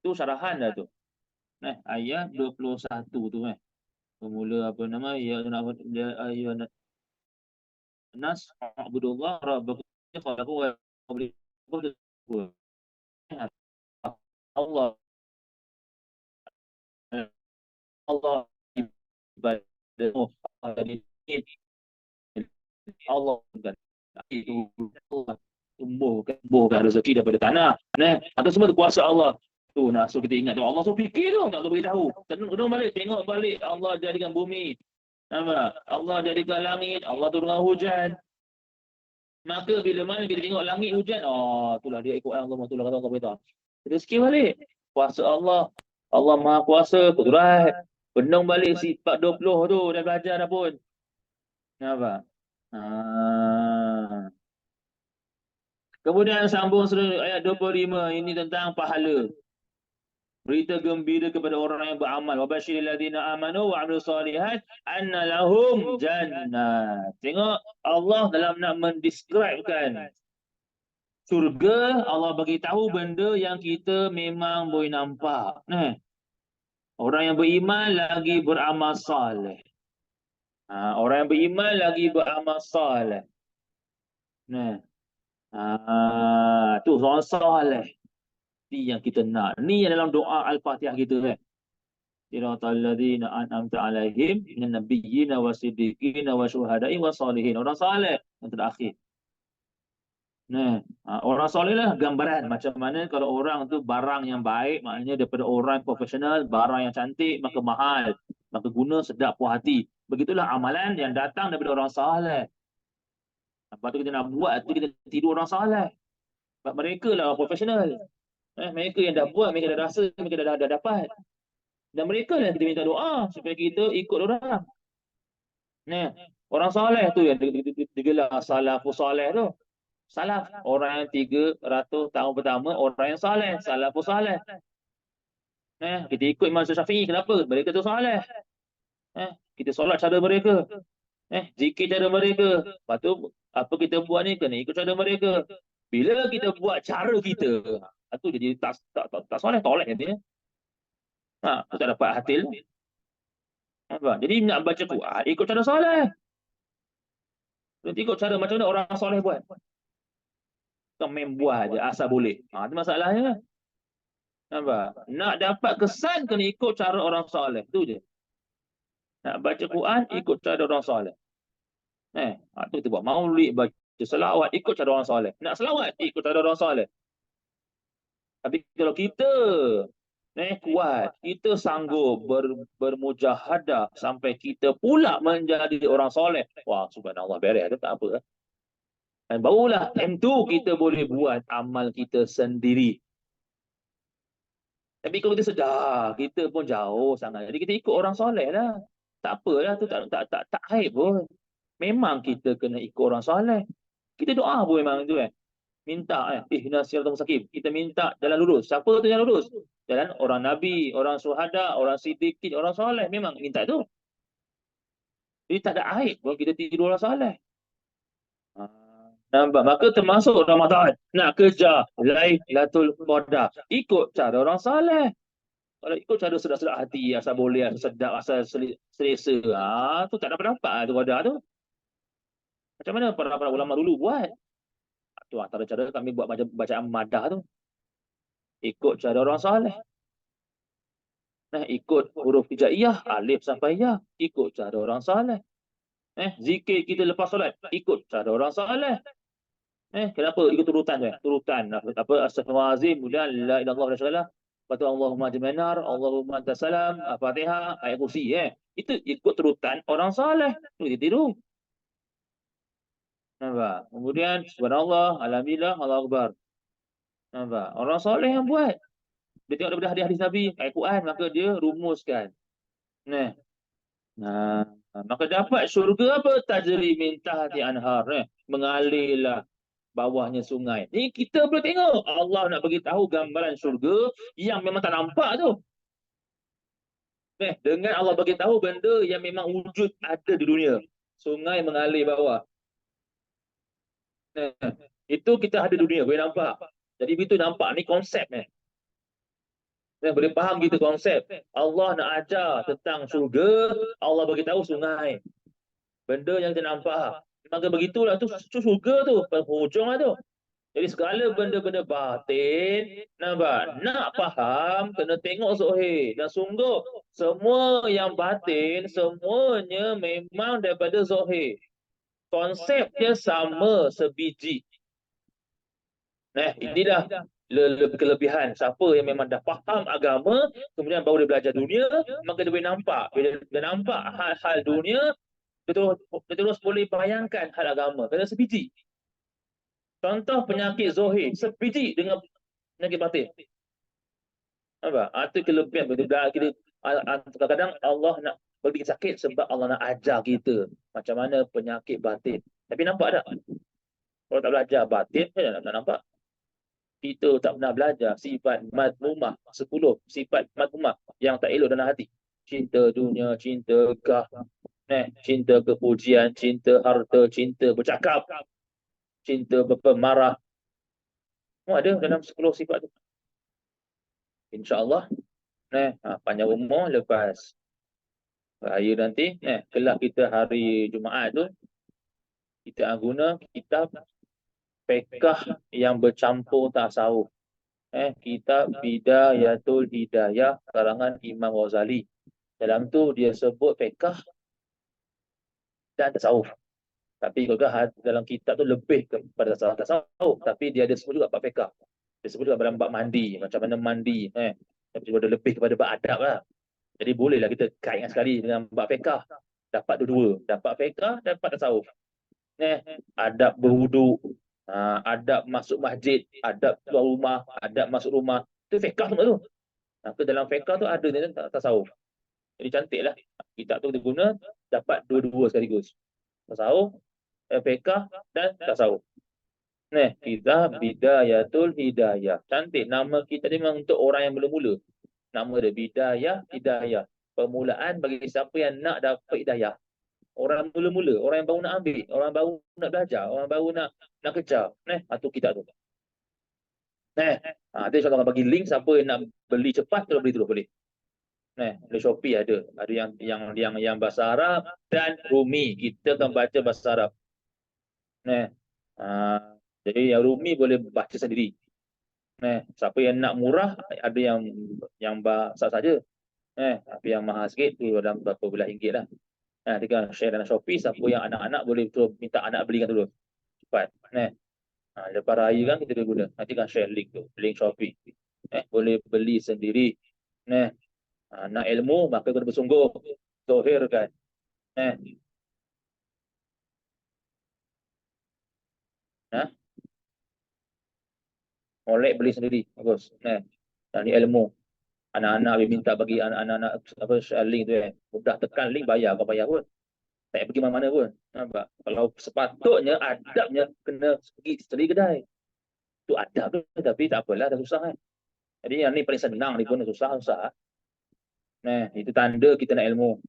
[SPEAKER 1] Tu syarahan dah tu. Ayat 21 tu Bermula apa nama? Ya ayat nas abudullah rabbakum khalaqahu wa Allah Allah ibadahmu Allah kan itu tumbuhkan rezeki daripada tanah. Atau semua tu kuasa Allah. Tu nak so kita ingat tu Allah so fikir tu tak boleh beritahu. Kena balik tengok balik Allah jadikan bumi. Nampak? Allah jadikan langit, Allah turunkan hujan. Maka bila tengok langit hujan, itulah dia ikut Allah, itulah kata Allah beritahu. Rezeki balik. Kuasa Allah. Allah Maha Kuasa, kudrat. Benung balik sifat 20 tu, dah belajar dah pun. Nampak? Kemudian sambung ayat 25, ini tentang pahala. Berita gembira kepada orang yang beramal. Wa basyiril ladzina amanu wa 'amilus solihat anna lahum jannat. Tengok Allah dalam nak mendescribekan surga, Allah bagi tahu benda yang kita memang boleh nampak. Orang yang beriman lagi beramal soleh. Orang yang beriman lagi beramal soleh. Tu orang soleh. Ni yang kita nak. Ni yang dalam doa Al-Fatihah kita Siratal ladzina an'amta 'alaihim minan nabiyyin wasiddiqin wasyuhada'i wassalihin. Orang soleh yang terakhir. Orang soleh lah gambaran macam mana kalau orang tu barang yang baik, maknanya daripada orang profesional, barang yang cantik, maka mahal, maka guna sedap puas hati. Begitulah amalan yang datang daripada orang soleh. Lepas tu kita nak buat tu kita tidur orang soleh. Sebab mereka lah profesional. Mereka yang dah buat, mereka dah rasa, mereka dah dapat. Dan mereka lah yang kita minta doa supaya kita ikut orang. Orang soleh tu yang digelar salafus soleh tu. Salaf, orang yang 300 tahun pertama, orang yang soleh, salafus soleh. Kita ikut Imam Syafi'i, kenapa? Mereka tu soleh. Kita solat cara mereka. Zikir cara mereka. Lepas tu, apa kita buat ni, kena ikut cara mereka. Bila kita buat cara kita, itu jadi tak soleh, toleh dia. Tu tak dapat hatil. Jadi nak baca Quran, ikut cara soleh. Nanti ikut cara macam mana orang soleh buat. Bukan main buat je, asal boleh. Itu masalahnya. Nampak? Nak dapat kesan, kena ikut cara orang soleh. Itu je. Nak baca Quran, ikut cara orang soleh. Tu kita buat maulid, baca Dia selawat ikut cara orang soleh. Nak selawat ikut cara orang soleh. Tapi kalau kita kuat, kita sanggup bermujahadah sampai kita pula menjadi orang soleh. Wah, subhanallah, beres tu tak apa. Dan barulah M2 kita boleh buat amal kita sendiri. Tapi kalau kita sedar, kita pun jauh sangat. Jadi kita ikut orang soleh lah. Tak apalah tu, tak aib pun. Memang kita kena ikut orang soleh. Kita doa pun memang tu minta ihdinas siratal mustaqim. Kita minta jalan lurus. Siapa tu jalan lurus? Jalan orang nabi, orang syuhada, orang siddiqin, orang soleh, memang minta tu. Jadi tak ada aib pun kita tidur orang soleh. Nampak? Maka termasuk Ramadan. Nak kejar Lailatul Qadar. Ikut cara orang soleh. Kalau ikut cara sedap-sedap hati, asal boleh, asal sedap, asal selesa, tu tak dapat tu Qadar tu. Macam mana para ulama dulu buat? Tu antara cara kami buat bacaan madah tu. Ikut cara orang soleh. Ikut huruf hijaiyah, alif sampai ya. Ikut cara orang soleh. Zikir kita lepas solat, ikut cara orang soleh. Kenapa ikut turutan tu? Turutan apa? Astaghfirullahalazim, kemudian la ilaha illallah wa la syarika lah. Lepas tu Allahumma jaminar, Allahumma antasalam, Fatihah, ayat kursi. Itu ikut turutan orang soleh. Kita tiru. Nampak? Kemudian subhanallah, alhamdulillah, Allahu akbar. Nampak? Orang soleh yang buat. Dia tengok daripada hadis-hadis Nabi, ayat Quran, maka dia rumuskan. Maka dapat syurga apa? Tajri min tahti anhar. Mengalirlah bawahnya sungai. Ni kita boleh tengok. Allah nak bagi tahu gambaran syurga yang memang tak nampak tu. Dengan Allah bagi tahu benda yang memang wujud ada di dunia. Sungai mengalir bawah. Itu kita ada di dunia, boleh nampak. Jadi begitu nampak ni konsep boleh faham kita konsep. Allah nak ajar tentang syurga, Allah bagi tahu sungai. Benda yang kita nampak. Maka begitulah tu syurga tu, penghujung lah tu. Jadi segala benda-benda batin, nampak? Nak faham, kena tengok Zuhir. Dan sungguh, semua yang batin, semuanya memang daripada Zuhir. Konsepnya sama sebiji. Inilah kelebihan. Siapa yang memang dah faham agama, kemudian baru dia belajar dunia, maka dia boleh nampak. Bila dia nampak hal-hal dunia, dia terus boleh bayangkan hal agama. Kerana sebiji. Contoh penyakit Zuhir, sebiji dengan penyakit batin. Nampak? Itu kelebihan. Kadang-kadang Allah nak bagi sakit sebab Allah nak ajar kita macam mana penyakit batin. Tapi nampak tak? Kalau tak belajar batin, macam nak nampak? Kita tak pernah belajar sifat madmumah 10 sifat madmumah yang tak elok dalam hati. Cinta dunia, cinta gah, cinta kepujian, cinta harta, cinta bercakap, cinta berpemarah. Ada dalam 10 sifat tu. InsyaAllah panjang umur lepas raya nanti, kelak kita hari Jumaat tu, kita guna kitab Fiqh yang bercampur tasawuf. Kitab Bidayatul Hidayah karangan Imam Ghazali. Dalam tu dia sebut fiqh dan tasawuf. Tapi kalau dalam kitab tu lebih kepada tasawuf, tapi dia ada sebut juga bab fiqh. Dia sebut juga dalam bab mandi, macam mana mandi, tapi dia lebih kepada bab adab lah. Jadi bolehlah kita kaitkan sekali dengan bab fiqh. Dapat dua-dua, dapat fiqh, dapat tasawuf. Adab berwuduk, adab masuk masjid, adab keluar rumah, adab masuk rumah. Itu fiqh semua tu. Maka dalam fiqh tu ada tasawuf. Jadi cantiklah. Kitab tu kita guna dapat dua-dua sekaligus. Tasawuf, fiqh dan tasawuf. Kitab Bidayatul Hidayah. Cantik. Nama kita ni memang untuk orang yang mula-mula. Nama dia Bidayah Hidayah. Permulaan bagi siapa yang nak dapat hidayah. Orang mula-mula, orang yang baru nak ambil, orang baru nak belajar, orang baru nak kejar. Itu kitab tu. Nanti insyaAllah bagi link siapa yang nak beli cepat, kalau beli terus boleh. Di Shopee ada yang bahasa Arab dan Rumi. Kita akan baca bahasa Arab. Jadi yang Rumi boleh baca sendiri. Siapa yang nak murah, ada yang bahasa saja. Tapi yang mahal sikit tu dalam berapa belas ringgit lah. Dia share dalam Shopee. Siapa yang anak-anak boleh minta anak belikan dulu. cepat. Lepas raya kan kita boleh guna. Nanti kan share link tu, link Shopee. Boleh beli sendiri. Nah, nak ilmu maka kena bersungguh. Zahirkan. Nah, nah, molek beli sendiri. Bagus. Nah, dan ni ilmu. Anak-anak minta bagi anak-anak apa share link tu Mudah tekan link bayar, kau bayar pun. Tak payah pergi mana-mana pun. Nampak? Kalau sepatutnya adabnya kena pergi sendiri kedai. Tu adab tu, tapi tak apalah, dah susah kan. Jadi yang ni paling senang ni pun susah. Itu tanda kita nak ilmu.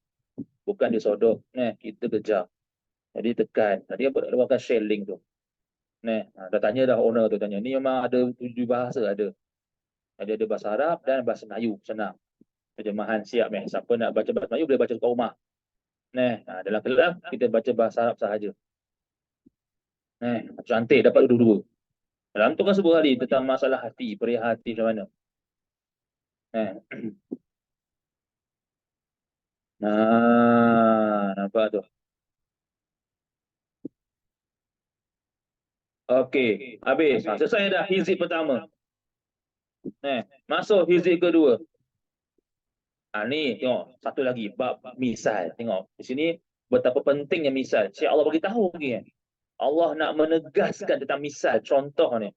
[SPEAKER 1] Bukan disodok. Kita kejar. Jadi tekan. Tadi apa nak buatkan share link tu. Dah tanya dah owner tu tanya. Ni memang ada 7 bahasa ada. Jadi ada bahasa Arab dan bahasa Melayu. Senang. Terjemahan siap. Siapa nak baca bahasa Melayu boleh baca kat rumah. Dalam kelas kita baca bahasa Arab sahaja. Cantik dapat dua-dua. Dalam tu kan sebuah hari tentang masalah hati, perihal hati macam mana. Nampak tu. Okey, habis. Selesai dah hizib pertama. Masuk hizib kedua. Ni tengok satu lagi bab misal. Tengok di sini betapa pentingnya misal. Syekh Allah bagi tahu lagi Allah nak menegaskan tentang misal. Contoh ni.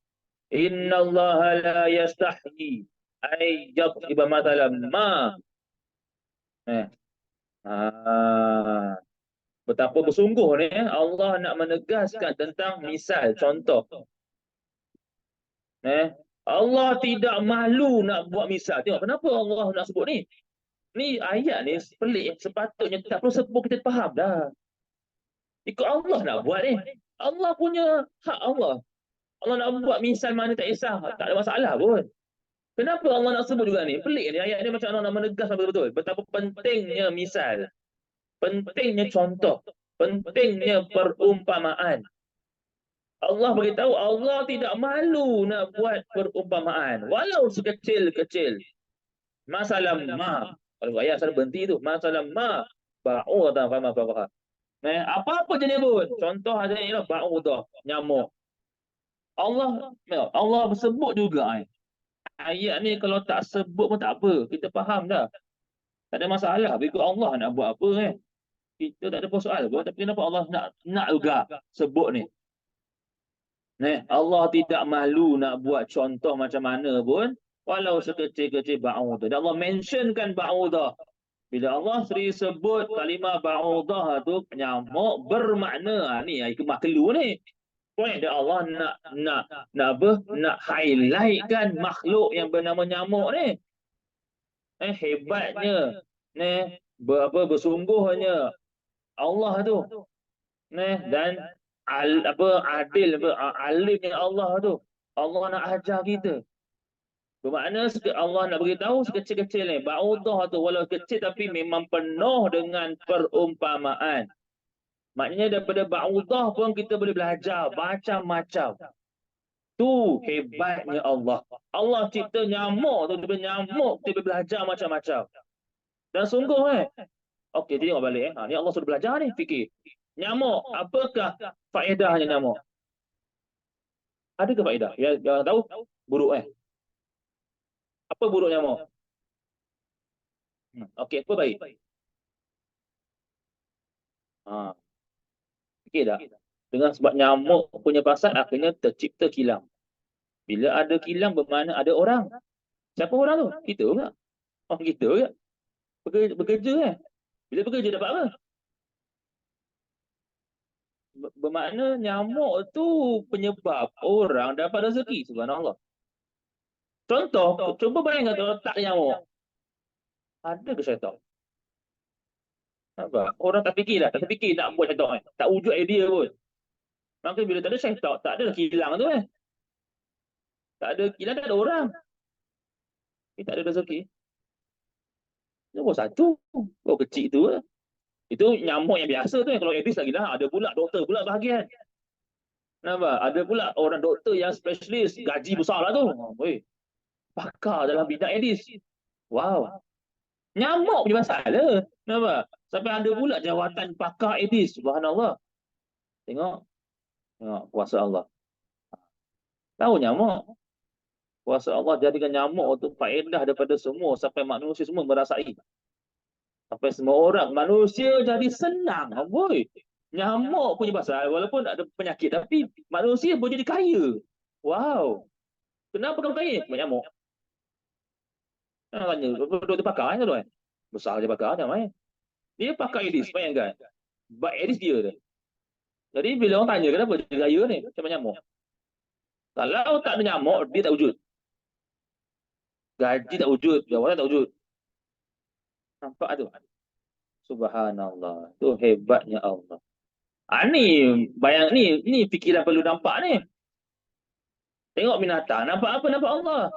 [SPEAKER 1] Innallaha la yastahyi ay yadriba mathalan ma. Betapa bersungguh ni Allah nak menegaskan tentang misal, contoh. Allah tidak malu nak buat misal. Tengok kenapa Allah nak sebut ni. Ni ayat ni pelik. Sepatutnya tak perlu sebut, kita faham dah. Ikut Allah nak buat ni. Allah punya hak Allah. Allah nak buat misal mana tak kisah. Tak ada masalah pun. Kenapa Allah nak sebut juga ni? Pelik ni ayat ni, macam Allah nak menegaskan betul-betul. Betapa pentingnya misal. Pentingnya contoh. Pentingnya perumpamaan. Allah beritahu Allah tidak malu nak buat perumpamaan. Walau sekecil-kecil. Masalah ma. Kalau ayat sana berhenti tu. Masalah ma. Ba'udah fama faqaha. Apa-apa jenis pun. Contoh ada ialah ba'udah. Nyamuk. Allah sebut juga. Ayat ni kalau tak sebut pun tak apa. Kita faham dah. Tak ada masalah. Berikut Allah nak buat apa Kita tak ada soal pun. Tapi kenapa Allah nak juga sebut ni. Allah tidak malu nak buat contoh macam mana pun. Walau sekecil-kecil ba'udah. Dan Allah mentionkan ba'udah. Bila Allah sendiri sebut kalimah ba'udah tu nyamuk bermakna. Ni hikmah kelu ni. Point dia Allah nak highlightkan makhluk yang bernama nyamuk ni. Hebatnya. Bersungguhnya Allah tu. Dan alimnya Allah tu. Allah nak ajar kita. Bermakna Allah nak beritahu sekecil-kecil ni. Ba'udah tu walau kecil tapi memang penuh dengan perumpamaan. Maknanya daripada ba'udah pun kita boleh belajar macam-macam. Tu hebatnya Allah. Allah cipta nyamuk tu, daripada nyamuk kita boleh belajar macam-macam. Dan sungguh okey, tengok balik ni Allah suruh belajar ni, fikir. Nyamuk, apakah faedahnya nyamuk? Adakah faedah? Yang tahu buruk Apa buruk nyamuk? Okey, apa baik? Fikir tak? Dengan sebab nyamuk punya pasal akhirnya tercipta kilang. Bila ada kilang bermakna ada orang. Siapa orang tu? Kita juga. Kita juga. Bekerja Bila bekerja dapat apa? Bermakna nyamuk tu penyebab orang dapat rezeki. Subhanallah. Contoh, cuba bayangkan kalau tak nyamuk. Ada ke syaitan? Apa? Orang tak fikir nak buat syaitan Tak wujud idea pun. Maka bila tak ada syaitan, tak ada kilang tu Tak ada kilang, tak ada orang. Tak ada rezeki. Nombor satu. Kecil tu Itu nyamuk yang biasa tu Kalau Aedes lagi dah. Ada pula doktor pula bahagian. Nampak? Ada pula orang doktor yang spesialis. Gaji besar lah tu. Pakar dalam bidang Aedes. Wow. Nyamuk punya masalah. Nampak? Sampai ada pula jawatan pakar Aedes. Subhanallah. Tengok. Tengok kuasa Allah. Tahu nyamuk? Kuasa Allah jadikan nyamuk tu faedah daripada semua sampai manusia semua merasai. Sampai semua orang manusia jadi senang. Boy. Nyamuk punya pasal walaupun ada penyakit tapi manusia pun jadi kaya. Wow. Kenapa kamu kaya? Sebab nyamuk. Tanya, doktor pakar kan tu kan? Besar je pakar macam mana? Dia pakai Aedes, bayangkan. Baik Aedes dia tu. Jadi bila orang tanya kenapa dia kaya ni? Macam nyamuk. Kalau tak ada nyamuk, dia tak wujud. Gaji tak wujud, jawatan tak wujud. Nampak tu? Subhanallah. Tu hebatnya Allah. Ni bayang ni fikiran perlu nampak ni. Tengok binatang, nampak apa? Nampak Allah.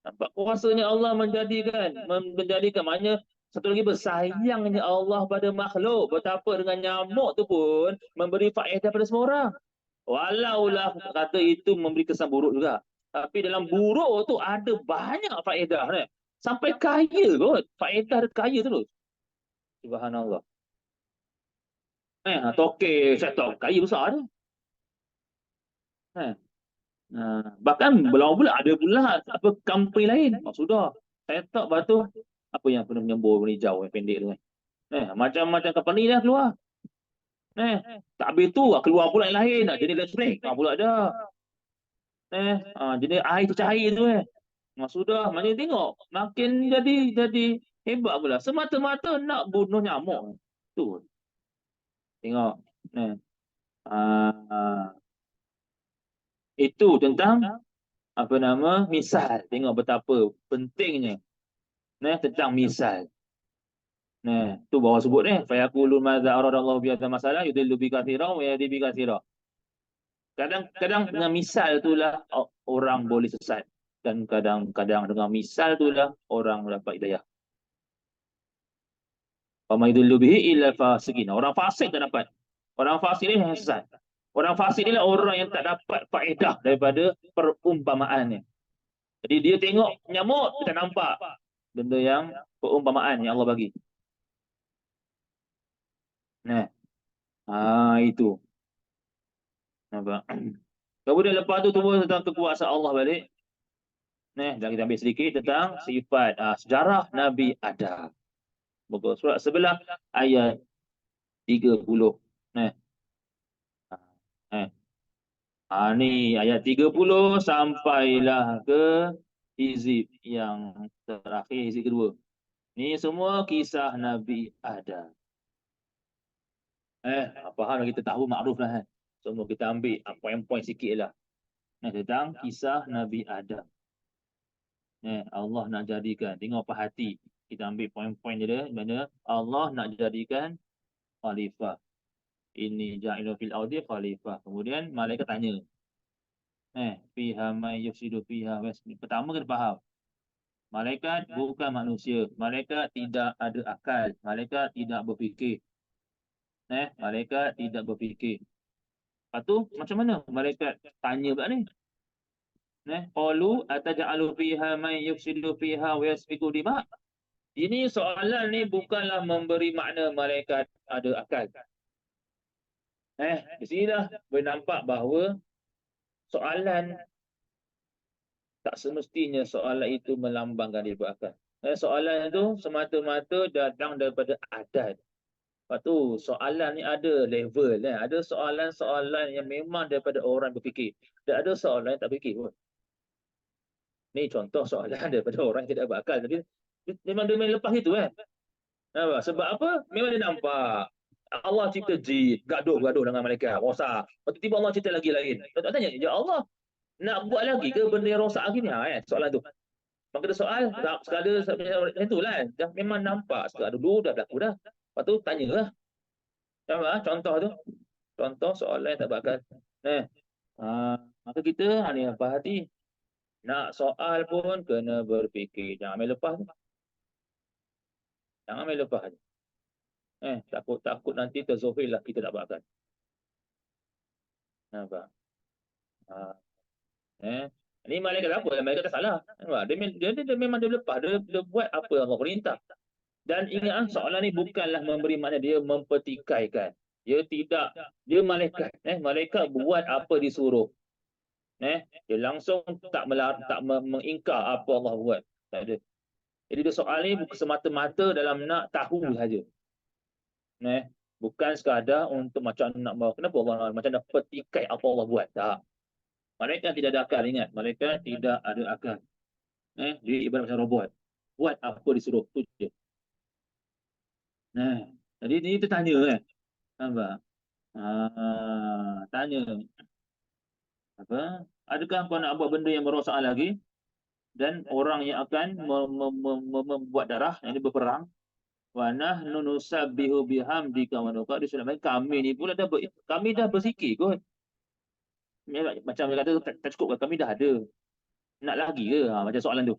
[SPEAKER 1] Nampak kuasanya Allah menjadikan maknanya satu lagi bersayangnya Allah pada makhluk. Betapa dengan nyamuk tu pun memberi faedah pada semua orang. Walaulah kata itu memberi kesan buruk juga. Tapi dalam buruk tu ada banyak faedah ni. Sampai kaya kot. Faedah kaya terus. Subhanallah. Tokek, saya tahu kaya besar dia. Bahkan belum pula ada pula apa company lain. Sudah. Saya tak batu apa yang pernah menyembur warna hijau yang pendek tu kan. Macam-macam company dah keluar. Tak habis tu keluar pula yang lain. Jenis elektrik. Pula ada. Jenis air cair tu sudah. Macam tengok. Makin jadi hebat pula. Semata-mata nak bunuh nyamuk. Tu. Tengok. Itu tentang apa nama misal. Tengok betapa pentingnya tentang misal. Tu bawah sebut fa yaqulu madza aradallahu bi hadha masalah yudillu bi katsiran wa yahdi bi katsiran. Kadang-kadang dengan misal itulah orang boleh sesat dan kadang-kadang dengan misal itulah orang dapat hidayah. Wa ma yudillu bihi illa fasiqin. Orang fasik tak dapat. Orang fasik ni yang sesat. Orang fasik ni lah orang yang tak dapat faedah daripada perumpamaannya. Jadi dia tengok nyamuk, dia tak nampak benda yang perumpamaan yang Allah bagi. Itu. Nampak? Kemudian lepas tu turun tentang kekuasaan Allah balik. Dan kita ambil sedikit tentang sifat sejarah Nabi Adam. Muka surat sebelah ayat 30. Ni ayat 30 sampailah ke hizib yang terakhir, hizib kedua. Ni semua kisah Nabi Adam. Apa hal kita tahu makruf lah kan. Semua kita ambil poin-poin sikit lah. Tentang kisah Nabi Adam. Allah nak jadikan, tengok apa hati. Kita ambil poin-poin dia, mana Allah nak jadikan khalifah. Ini ja'ilun fil ardi khalifah. Kemudian malaikat tanya. Fiha may yufsidu fiha. Pertama kena faham. Malaikat bukan manusia. Malaikat tidak ada akal. Malaikat tidak berfikir. Malaikat tidak berfikir. Lepas tu macam mana malaikat tanya pula ni? Qalu ataj'alu fiha may yufsidu fiha wa yasfiku dima'. Ini soalan ni bukanlah memberi makna malaikat ada akal. Di sini dah boleh nampak bahawa soalan tak semestinya soalan itu melambangkan dia berakal. Soalan itu semata-mata datang daripada adat. Lepas tu soalan ni ada level. Ada soalan-soalan yang memang daripada orang berfikir. Dan ada soalan yang tak fikir pun. Ni contoh soalan daripada orang yang tidak berakal. Jadi memang dia main lepas itu Sebab apa? Memang dia nampak Allah cipta jin, gaduh-gaduh dengan malaikat, rosak. Lepas tu tiba Allah cipta lagi lain. Tak tanya, ya Allah, nak buat lagi ke benda yang rosak lagi ni? Soalan tu. Maka ada soal, segala macam tu lah. Dah memang nampak, segala dulu dah berlaku dah. Lepas tu tanya lah. Contoh tu. Contoh soalan yang tak bakal. Maka kita ni apa hati. Nak soal pun kena berfikir. Jangan main lepas tu. Jangan main lepas je. Takut nanti terzohir lah kita tak bakal. Nampak? Ni malaikat apa? Malaikat tak salah. Dia memang dia lepas. Dia buat apa Allah perintah. Dan ingat soalan ni bukanlah memberi makna dia mempertikaikan. Dia tidak, dia malaikat. Malaikat buat apa disuruh. Dia langsung tak mengingkar apa Allah buat. Tak ada. Jadi dia soal ni bukan semata-mata dalam nak tahu saja. Bukan sekadar untuk macam nak kenapa Allah macam nak petikai apa Allah buat. Tak. Malaikat tidak ada akal, ingat. Malaikat tidak ada akal. Dia ibarat macam robot. Buat apa disuruh tu je. Jadi ni kita tanya kan. Nampak? Tanya apa? Adakah kau nak buat benda yang merosak lagi? Dan orang yang akan membuat darah, yang ini berperang. Wa nahnu nusabbihu bihamdika wa nuqaddisu lak. Kami ni pula kami dah berzikir kot. Macam dia kata tak cukup ke, kami dah ada. Nak lagi ke? Macam soalan tu.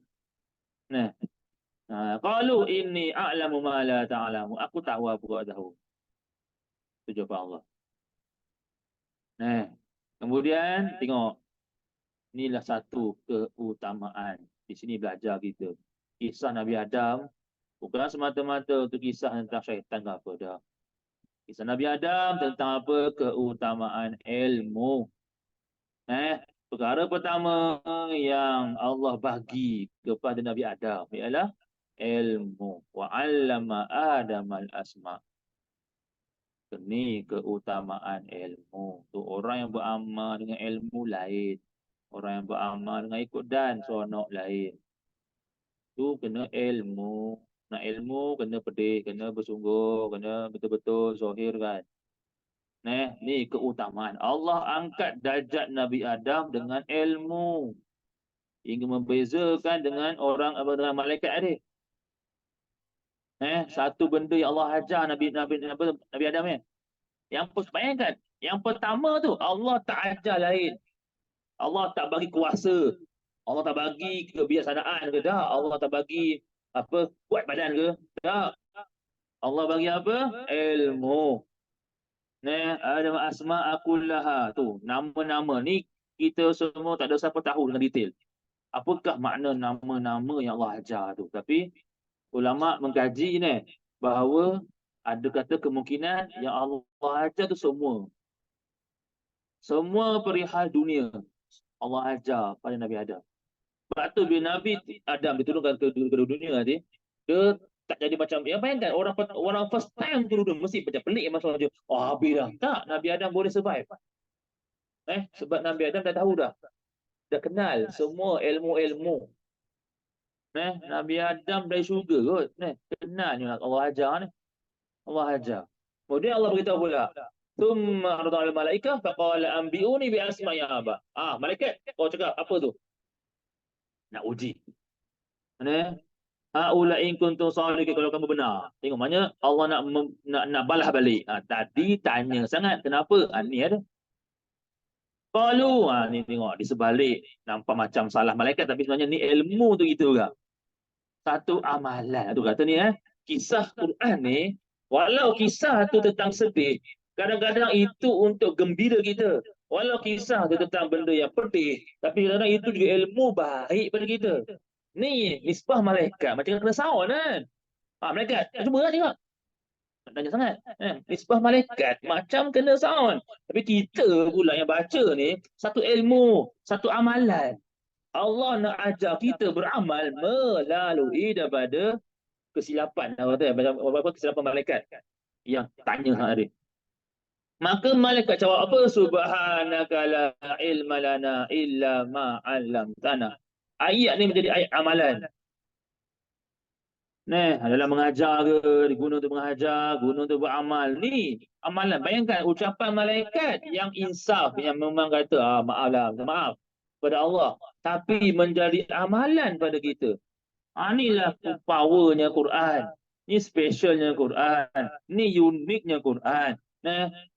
[SPEAKER 1] Qalu inni a'lamu ma la ta'lamu. Aku tahu apa kau tahu. Itu jawapan Allah. Kemudian tengok. Inilah satu keutamaan. Di sini belajar kita. Kisah Nabi Adam bukan semata-mata untuk kisah tentang syaitan ke apa dah. Kisah Nabi Adam tentang apa? Keutamaan ilmu. Perkara pertama yang Allah bagi kepada Nabi Adam ialah ilmu. Wa 'allama Adam al-asma'. Ini keutamaan ilmu. Tu orang yang beramal dengan ilmu lain. Orang yang beramal dengan ikut dan seronok lain. Tu kena ilmu. Nak ilmu kena pedih, kena bersungguh, kena betul-betul zahir kan. Ni keutamaan. Allah angkat darjat Nabi Adam dengan ilmu. Hingga membezakan dengan orang dengan malaikat tadi. Satu benda yang Allah ajar Nabi Adam ni. Bayangkan, yang pertama tu Allah tak ajar lain. Allah tak bagi kuasa. Allah tak bagi kebiasaan ke tak. Allah tak bagi apa kuat badan ke tak. Allah bagi apa? Ilmu. Ada asma akullaha tu, nama-nama ni kita semua tak ada siapa tahu dengan detail. Apakah makna nama-nama yang Allah ajar tu? Tapi ulama mengkaji ni bahawa ada kata kemungkinan yang Allah ajar tu semua. Semua perihal dunia Allah ajar pada Nabi Adam. Sebab tu bila Nabi Adam diturunkan ke dunia nanti, dia tak jadi macam, bayangkan orang first time turun dunia, mesti macam pelik masa dia, habis dah. Tak, Nabi Adam boleh survive. Sebab Nabi Adam dah tahu dah. Dah kenal semua ilmu-ilmu. Nabi Adam dari syurga kot. Kenal ni Allah ajar ni. Allah ajar. Kemudian Allah beritahu pula, Thumma arda al-malaikah faqala anbi'uni bi asma'i aba. Malaikat, kau cakap apa tu? Nak uji. Haula in kuntum sadiqin, kalau kamu benar. Tengok maknanya Allah nak balas balik. Tadi tanya sangat kenapa? Ni ada. Qalu, ni tengok di sebalik nampak macam salah malaikat tapi sebenarnya ni ilmu tu gitu juga. Satu amalan tu kata ni kisah Quran ni, walau kisah tu tentang sedih, kadang-kadang itu untuk gembira kita. Walau kisah tu tentang benda yang pedih, tapi kadang-kadang itu juga ilmu baik pada kita. Ni nisbah malaikat macam kena sound kan. Malaikat, cuba lah tengok. Tak tanya sangat. Nisbah malaikat macam kena sound. Tapi kita pula yang baca ni, satu ilmu, satu amalan. Allah nak ajar kita beramal melalui daripada kesilapan. Apa kesilapan malaikat yang tanya hari. Maka malaikat jawab apa? Subhanaka la ilma lana illa ma 'allamtana. Ayat ni menjadi ayat amalan. Adalah mengajar ke, digunakan untuk mengajar, guna untuk beramal. Ni amalan. Bayangkan ucapan malaikat yang insaf, yang memang kata, maaf pada Allah. Tapi menjadi amalan pada kita. Inilah powernya Quran. Ni specialnya Quran. Ni uniknya Quran.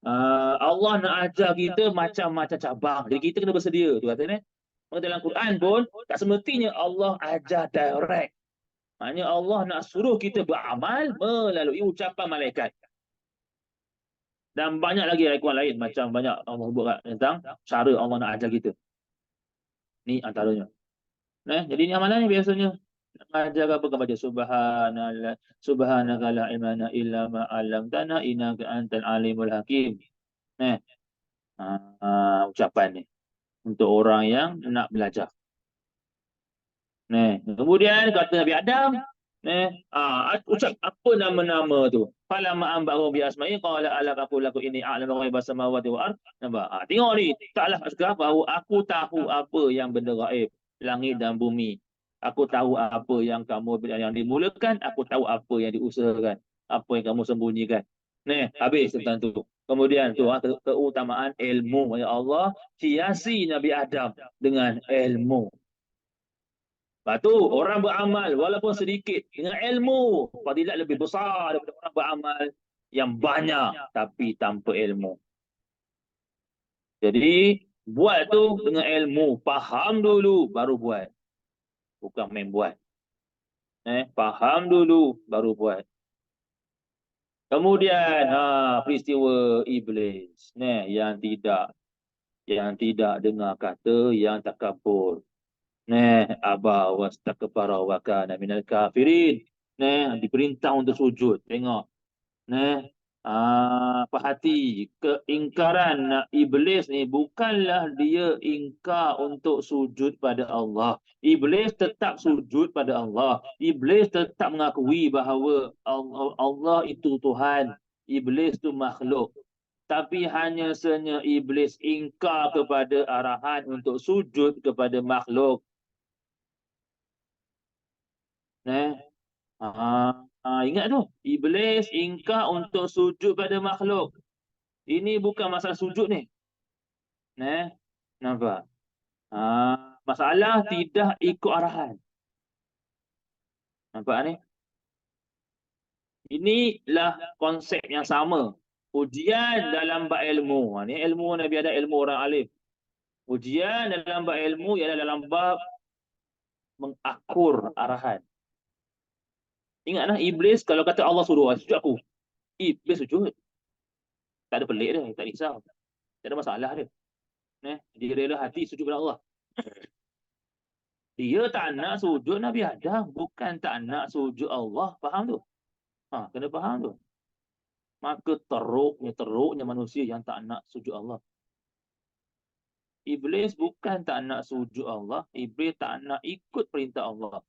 [SPEAKER 1] Allah nak ajar kita macam-macam cabang. Jadi kita kena bersedia. Tu kata ni. Dalam Quran pun, tak semestinya Allah ajar direct. Maknanya Allah nak suruh kita beramal melalui ucapan malaikat. Dan banyak lagi ayat Quran lain. Macam banyak Allah sebut tentang cara Allah nak ajar kita. Ni antaranya. Jadi ni amalan ni biasanya. Ajar apa kau baca subhanallah, subhanaka la ilma lana illa ma 'allamtana innaka antal alimul hakim. Eh, ucapan ni untuk orang yang nak belajar. Kemudian kata Nabi Adam, ucap apa nama-nama tu. Falamma anba'ahu bi asma'i qala ala aqul lakum inni a'lamu ghaiba samawati wal ard. Nampak? Tengok ni, taklah sekarang bahawa aku tahu apa yang benda gaib langit dan bumi. Aku tahu apa yang kamu yang dimulakan, aku tahu apa yang diusahakan, apa yang kamu sembunyikan. Habis tentang tu. Kemudian tu keutamaan ilmu. Ya Allah hiasi Nabi Adam dengan ilmu. Lepas tu orang beramal walaupun sedikit dengan ilmu, fadilat lebih besar daripada orang beramal yang banyak tapi tanpa ilmu. Jadi buat tu dengan ilmu, faham dulu baru buat. Bukan main buat. Faham dulu baru buat. Kemudian peristiwa iblis yang tidak dengar kata, yang takabur. Aba wastakbara wa kana minal kafirin. Diperintah untuk sujud. Tengok. Perhati keingkaran iblis ni bukanlah dia ingkar untuk sujud pada Allah. Iblis tetap sujud pada Allah. Iblis tetap mengakui bahawa Allah itu Tuhan. Iblis itu makhluk. Tapi hanya sahaja iblis ingkar kepada arahan untuk sujud kepada makhluk. Ingat tu, iblis ingkar untuk sujud pada makhluk. Ini bukan masalah sujud ni. Nampak? Masalah tidak ikut arahan. Nampak ni? Inilah konsep yang sama. Ujian dalam bab ilmu. Ni ilmu Nabi ada ilmu orang alim. Ujian dalam bab ilmu ialah dalam bab mengakur arahan. Ingatlah iblis kalau kata Allah suruh sujud aku. Iblis sujud. Tak ada pelik dia, tak risau. Tak ada masalah dia. Dia rela hati sujud pada Allah. Dia tak nak sujud Nabi Adam, bukan tak nak sujud Allah. Faham tu? Kena faham tu. Maka teruknya manusia yang tak nak sujud Allah. Iblis bukan tak nak sujud Allah, iblis tak nak ikut perintah Allah.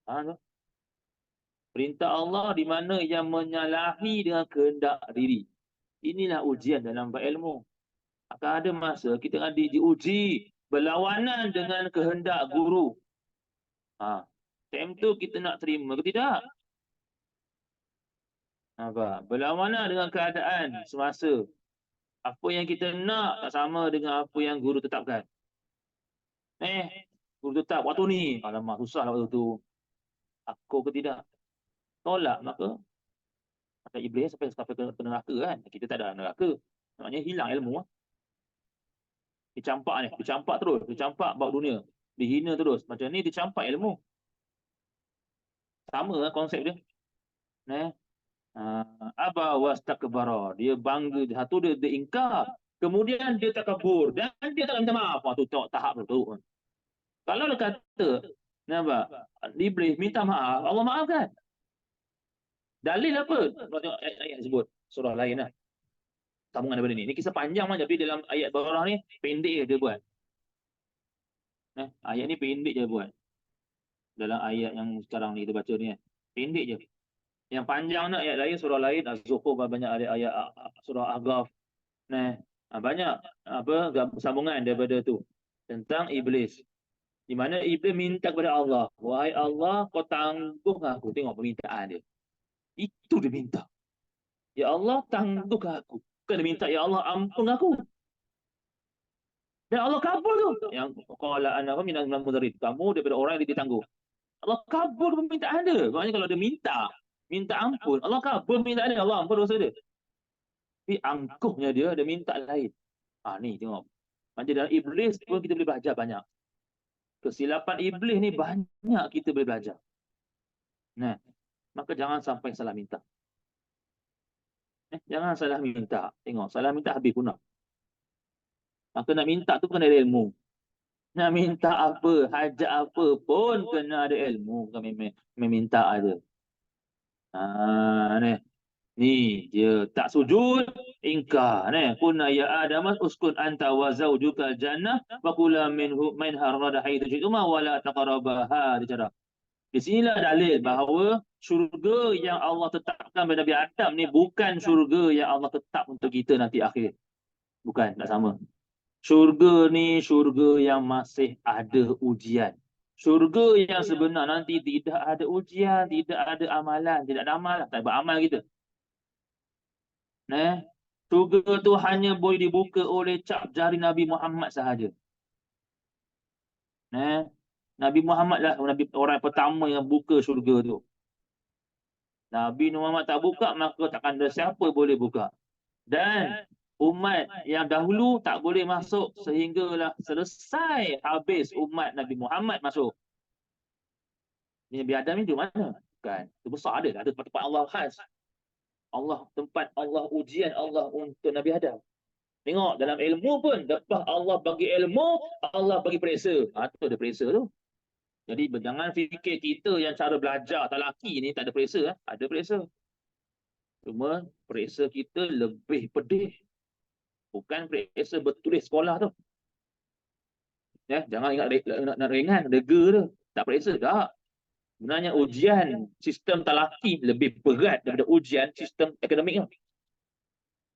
[SPEAKER 1] Faham tu? Perintah Allah di mana yang menyalahi dengan kehendak diri. Inilah ujian dalam bab ilmu. Akan ada masa kita akan diuji berlawanan dengan kehendak guru. Time tu kita nak terima ke tidak? Berlawanan dengan keadaan semasa. Apa yang kita nak tak sama dengan apa yang guru tetapkan. Guru tetap waktu ni. Alamak, susahlah waktu tu. Aku ke tidak? Tolak, maka macam iblis sampai ke neraka kan. Kita tak ada neraka. Maknanya hilang ilmu. Dicampak terus. Dicampak bawa dunia. Dihina terus. Macam ni dicampak ilmu. Sama konsep dia. Aba wastakbara. Dia bangga. Satu dia ingkar. Kemudian dia takabur. Dan dia tak minta maaf. Tu tengok tahap tu. Kalau dia kata, iblis minta maaf, Allah maafkan. Dalil apa? Tengok ayat sebut. Surah lain lah. Sambungan daripada ni. Ini kisah panjang lah. Tapi dalam ayat bawah ni, pendek je dia buat. Ayat ni pendek je buat. Dalam ayat yang sekarang ni kita baca ni. Pendek je. Yang panjang nak ayat lain, surah lain. Az-Zukhruf banyak ada ayat surah Ahqaf. Banyak sambungan daripada tu. Tentang iblis. Di mana iblis minta kepada Allah. Wahai Allah, kau tangguh aku. Tengok permintaan dia. Itu dia minta. Ya Allah, tangguh aku. Bukan dia minta, ya Allah, ampun aku. Dan Allah kabul tu. Yang qala ana minal munzirin. Kamu daripada orang yang ditangguh. Allah kabul permintaan dia. Maksudnya kalau dia minta ampun, Allah kabul permintaan dia. Allah ampun dosa dia. Tapi angkuhnya dia minta lain. Ni tengok. Macam dalam iblis pun kita boleh belajar banyak. Kesilapan iblis ni banyak kita boleh belajar. Maka jangan sampai salah minta. Jangan salah minta. Tengok, salah minta habis punah. Maka nak minta tu kena ada ilmu. Nak minta apa, hajat apa pun kena ada ilmu. Bukan meminta aja. Ni. Ni dia tak sujud, ingkar. Qulna ya Adam uskun anta wa zawjuka jannah wa kula minha ragadan haythu syi'tuma wa la taqrabaha. Dia cakap. Di sinilah dalil bahawa syurga yang Allah tetapkan kepada Nabi Adam ni bukan syurga yang Allah tetap untuk kita nanti akhir. Bukan, tak sama. Syurga ni syurga yang masih ada ujian. Syurga yang sebenar nanti tidak ada ujian, tidak ada amalan, tidak ada amalan, tak beramal kita. Syurga tu hanya boleh dibuka oleh cap jari Nabi Muhammad sahaja. Nabi Muhammad lah orang pertama yang buka syurga tu. Nabi Muhammad tak buka, maka takkan ada siapa boleh buka. Dan umat yang dahulu tak boleh masuk sehinggalah selesai habis umat Nabi Muhammad masuk. Nabi Adam ni di mana? Bukan. Itu besar ada tempat-tempat Allah khas. Tempat Allah ujian Allah untuk Nabi Adam. Tengok dalam ilmu pun, lepas Allah bagi ilmu, Allah bagi periksa. Tu ada periksa tu. Jadi jangan fikir kita yang cara belajar talaki ni tak ada periksa. Ada periksa. Cuma periksa kita lebih pedih. Bukan periksa bertulis sekolah tu. Jangan ingat nak ringan, lega tu. Tak periksa, tak. Sebenarnya ujian sistem talaki lebih berat daripada ujian sistem akademik tu.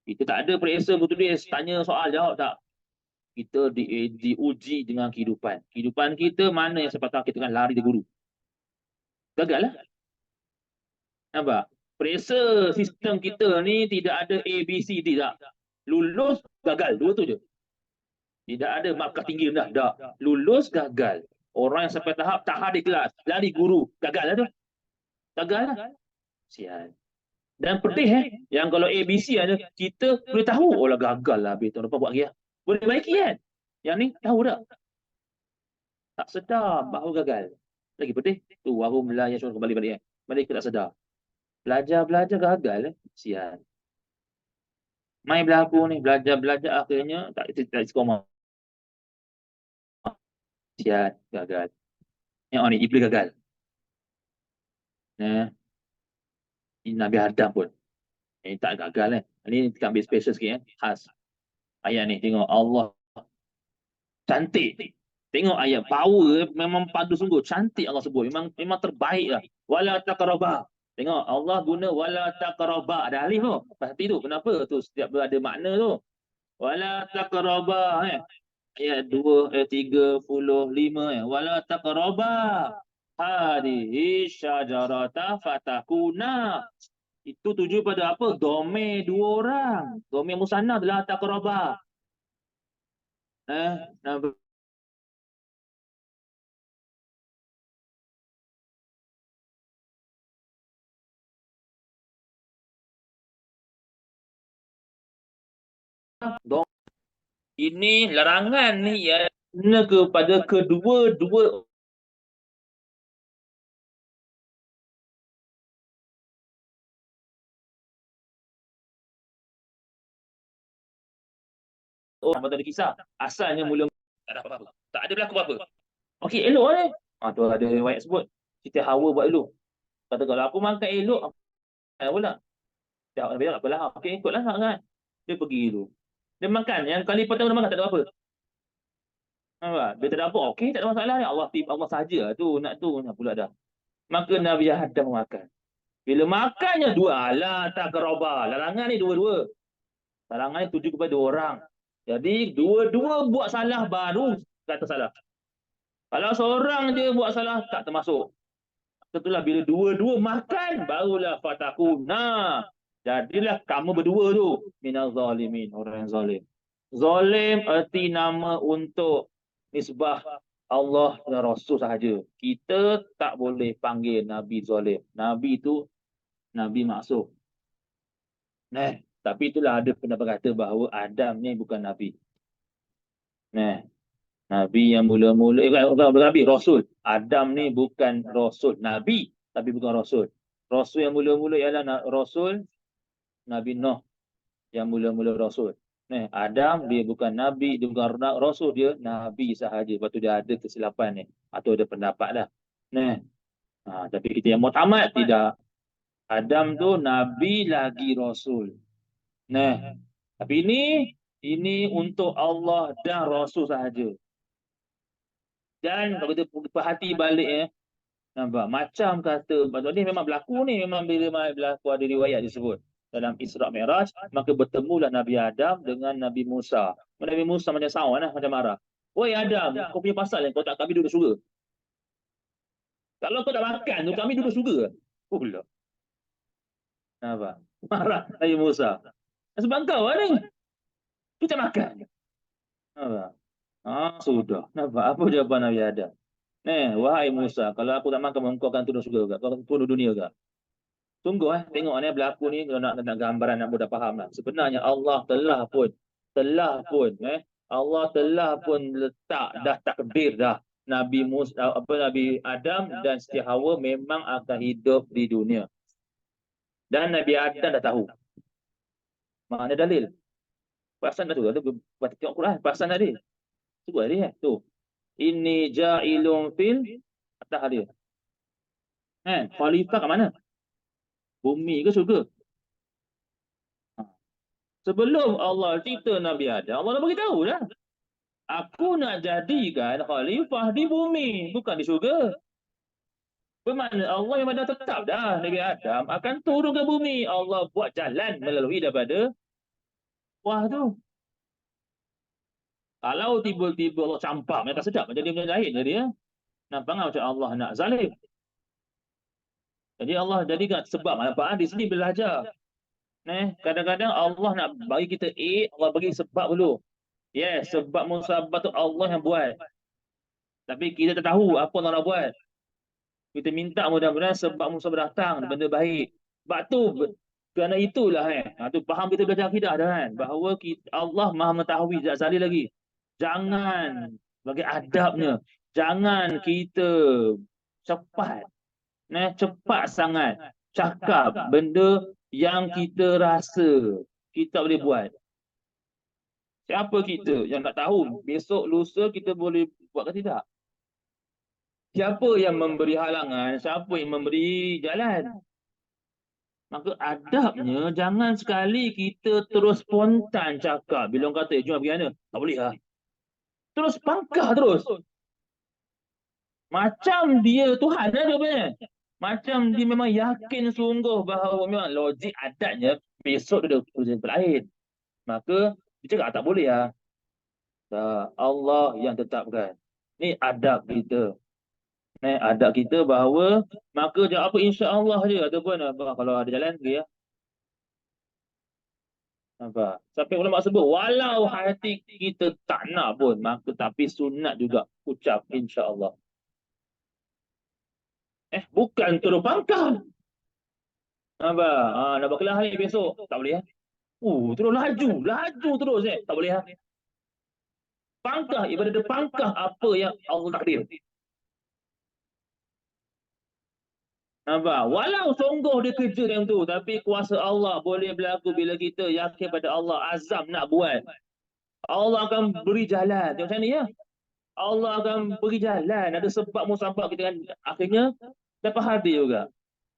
[SPEAKER 1] Kita tak ada periksa bertulis, tanya soal, jawab, tak. Kita diuji dengan kehidupan. Kehidupan kita mana yang sepatutnya kita akan lari dari guru. Gagal lah. Nampak? Periksa sistem kita ni tidak ada A, B, C, tidak. Lulus, gagal. Dua tu je. Tidak ada markah tinggi rendah. Tak. Lulus, gagal. Orang yang sampai tahap tak hadir kelas, lari guru, gagal lah tu. Gagal lah. Sial. Dan pedih yang kalau A, B, C aja kita boleh tahu, lah gagal lah habis tahun depan buat lagi lah. Boleh baiki kan? Yang ni tahu tak? Tak sedar bahawa gagal. Lagi pedih. Tu wahum la yashur, kembali balik kan. Mereka tak sedar. Belajar gagal sial. Main berlaku ni, belajar akhirnya tak istiqamah. Sial, gagal. Yang ni iblis gagal. Ini Nabi Adam pun. Ini tak gagal Ini kita ambil special sikit khas. Ayat ni tengok Allah cantik. Tengok ayat power memang padu sungguh, cantik Allah sebut. Memang terbaik lah. Wala taqraba. Tengok Allah guna wala taqraba, ada alif tu. Pasti tu kenapa tu setiap ada makna tu. Wala taqraba ayat 35 wala taqraba hadhihi syajarata fatakuna. Itu tuju pada apa? Domain dua orang. Domain musanna adalah taqraba. Ini larangan ni ya kepada kedua-dua orang pada kisah. Asalnya mula tak ada apa-apa. Tak ada berlaku apa-apa. Okey, elok ni. Tu ada riwayat sebut. Cerita Hawa buat elok. Kata kalau aku makan elok, apa pula? Jawab Nabi, tak apalah. Okey, ikutlah kan. Dia pergi dulu. Dia makan. Yang kali pertama dia makan tak ada apa. Nampak? Dia tak ada apa. Okey, tak ada masalah ni. Allah saja tu nak pula dah. Maka Nabi Adam makan. Bila makannya dua, ala taqraba. Larangan ni dua-dua. Larangan ni tuju kepada dua orang. Jadi dua-dua buat salah baru kata salah. Kalau seorang je buat salah tak termasuk. Itulah bila dua-dua makan barulah fatakuna. Jadilah kamu berdua tu minaz zalimin, orang yang zalim. Zalim erti nama untuk nisbah Allah dan Rasul sahaja. Kita tak boleh panggil Nabi zalim. Nabi itu Nabi maksum. Tapi itulah ada pendapat kata bahawa Adam ni bukan Nabi. Nabi yang mula-mula, Nabi, Rasul. Adam ni bukan Rasul. Nabi, tapi bukan Rasul. Rasul yang mula-mula ialah Rasul Nabi Nuh. Yang mula-mula Rasul. Adam dia bukan nabi, dia bukan rasul, dia nabi sahaja. Lepas tu dia ada kesilapan ni atau ada pendapat dah. Nah, tapi kita yang muktamad tidak. Adam tu nabi lagi rasul. Nah, tapi ini untuk Allah dan rasul sahaja. Dan kalau kita perhati balik nampak macam kata ni memang berlaku ni, memang bila berlaku ada riwayat disebut dalam Isra Mi'raj, maka bertemulah Nabi Adam dengan Nabi Musa. Nabi Musa macam sawan macam marah. Woi Adam, kau punya pasal kau tak kami duduk surga. Kalau kau tak makan tu kami duduk surga. Pula. Nampak? Marah Nabi Musa. Sebab kau ni. Kita makan. Nampak? Sudah. Nampak apa jawapan Nabi Adam? Wahai Musa, kalau aku tak makan, kau akan turun surga ke? Kau akan turun dunia ke? Tunggu tengok ni berlaku ni, kalau nak gambaran nak mudah faham lah. Sebenarnya Allah telah pun Allah telah pun letak dah takdir dah Nabi Musa, Nabi Adam dan Siti Hawa memang akan hidup di dunia. Dan Nabi Adam dah tahu. Mana dalil? Perasan dah tu, ada tengok Quran, perasan tadi. Sebut dia tu. Inni ja'ilun fil atas dia. Khalifah kat mana? Bumi ke surga? Sebelum Allah cerita Nabi Adam, Allah dah beritahu dah. Aku nak jadikan khalifah di bumi, bukan di syurga. Bermakna Allah yang dah tetap dah Nabi Adam akan turun ke bumi. Allah buat jalan melalui daripada wah tu. Kalau tiba-tiba Allah campak, mereka sedap macam dia menjahit jadi ya. Nampak macam Allah nak zalim. Jadi Allah jadikan sebab nampak di sini belajar. Kadang-kadang Allah nak bagi kita Allah bagi sebab dulu. Sebab musabab tu Allah yang buat. Tapi kita tak tahu apa Allah nak buat. Kita minta mudah-mudahan sebab musabab datang benda baik. Sebab tu kerana itulah tu faham kita belajar akidah dah kan, bahawa Allah Maha mengetahui zat zahir lagi. Jangan bagi adabnya, jangan kita cepat sangat cakap benda yang kita rasa kita boleh buat. Siapa kita yang tak tahu besok lusa kita boleh buat ke tidak? Siapa yang memberi halangan, siapa yang memberi jalan? Maka adabnya jangan sekali kita terus spontan cakap. Bila orang kata, jom pergi mana? Tak boleh lah. Terus pangkah terus. Macam dia Tuhan lah jawapannya. Macam dia memang yakin sungguh bahawa memang logik adatnya besok dia ada tempat lain. Maka dia cakap tak boleh lah. Allah yang tetapkan. Ni adab kita. Adab kita bahawa maka jawab apa insya-Allah je ataupun kalau ada jalan dia. Nampak? Sampai ulama sebut walau hati kita tak nak pun maka tapi sunat juga ucap insya-Allah. Bukan turun pangkal. Nampak? Nak berkelah hari besok tak boleh terus laju terus tak boleh Pangkah ibarat pangkah apa yang Allah takdir. Nampak? Walau sungguh dia kerja yang tu, tapi kuasa Allah boleh berlaku bila kita yakin pada Allah, azam nak buat. Allah akan beri jalan. Macam ni Allah akan beri jalan. Ada sebab musabab kita kan akhirnya dapat hati juga.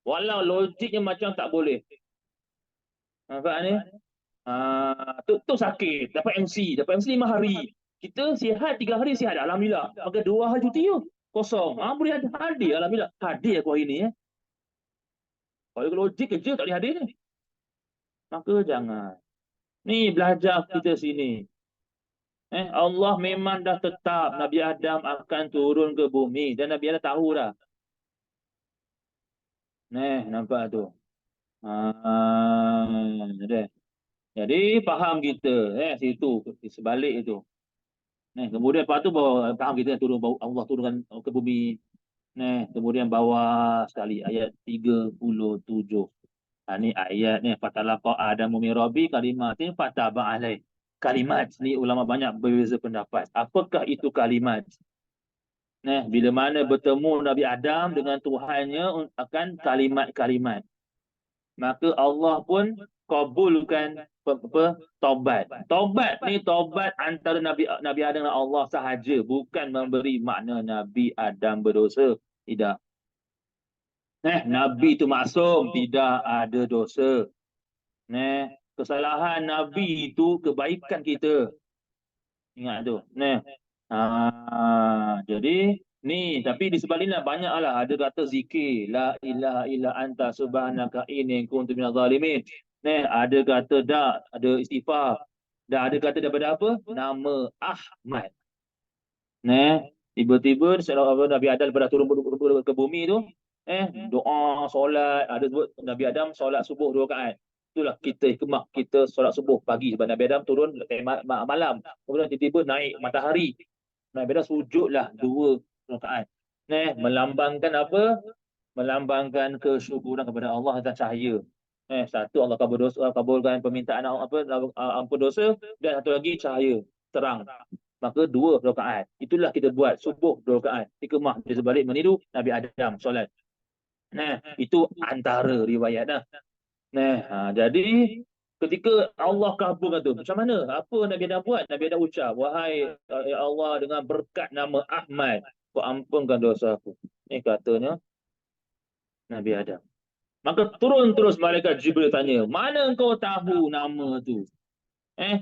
[SPEAKER 1] Walau logiknya macam tak boleh. Nampak ni? Tu sakit. Dapat MC 5 hari. Kita sihat 3 hari sihat. Alhamdulillah. Maka 2 hari cuti kosong. Boleh ada hadir. Alhamdulillah. Hadir aku hari ni Kalau logik kerja tak boleh hadir ni. Maka jangan. Ni belajar kita sini. Allah memang dah tetap Nabi Adam akan turun ke bumi. Dan Nabi Adam tahu dah. Nampak tu. Jadi faham kita. Situ. Sebalik itu. Kemudian lepas tu bawa faham kita turun Allah turunkan ke bumi. Kemudian bawah sekali ayat 37. Ini ayat ni fatalaqa adamu min rabbi kalimatin fataba alaih. Kalimat ni ulama banyak berbeza pendapat. Apakah itu kalimat? Bila mana bertemu Nabi Adam dengan Tuhannya akan kalimat-kalimat. Maka Allah pun kabulkan taubat. Taubat ni taubat antara Nabi Adam dan Allah sahaja, bukan memberi makna Nabi Adam berdosa. Tidak. Nabi itu maksum, tidak ada dosa. Kesalahan Nabi itu kebaikan kita. Ingat tu. Jadi ni, tapi di sebaliknya banyaklah ada kata zikir la ilaha illa anta subhanaka inni kuntu minadh zalimin. Ada kata dak, ada istighfar. Dah ada kata daripada apa? Nama Ahmad. Tiba-tiba Nabi Adam pada turun ke bumi tu, doa, solat, ada sebut Nabi Adam solat subuh 2 rakaat. Itulah kita hikmah kita solat subuh pagi, sebab Nabi Adam turun malam. Kemudian tiba-tiba naik matahari. Nabi Adam sujudlah 2 rakaat. Melambangkan apa? Melambangkan kesyukuran kepada Allah dan cahaya. Satu, Allah kabulkan permintaan ampun dosa, dan satu lagi cahaya terang. Maka 2 rakaat. Itulah kita buat subuh 2 rakaat. Hikmah di sebalik meniru Nabi Adam solat. Itu antara riwayat dah. Jadi ketika Allah kabulkan tu, macam mana? Apa Nabi Adam buat? Nabi Adam ucap, wahai ya Allah, dengan berkat nama Ahmad, kau ampunkan dosa aku. Ini katanya Nabi Adam. Maka turun terus malaikat Jibril tanya, mana kau tahu nama tu?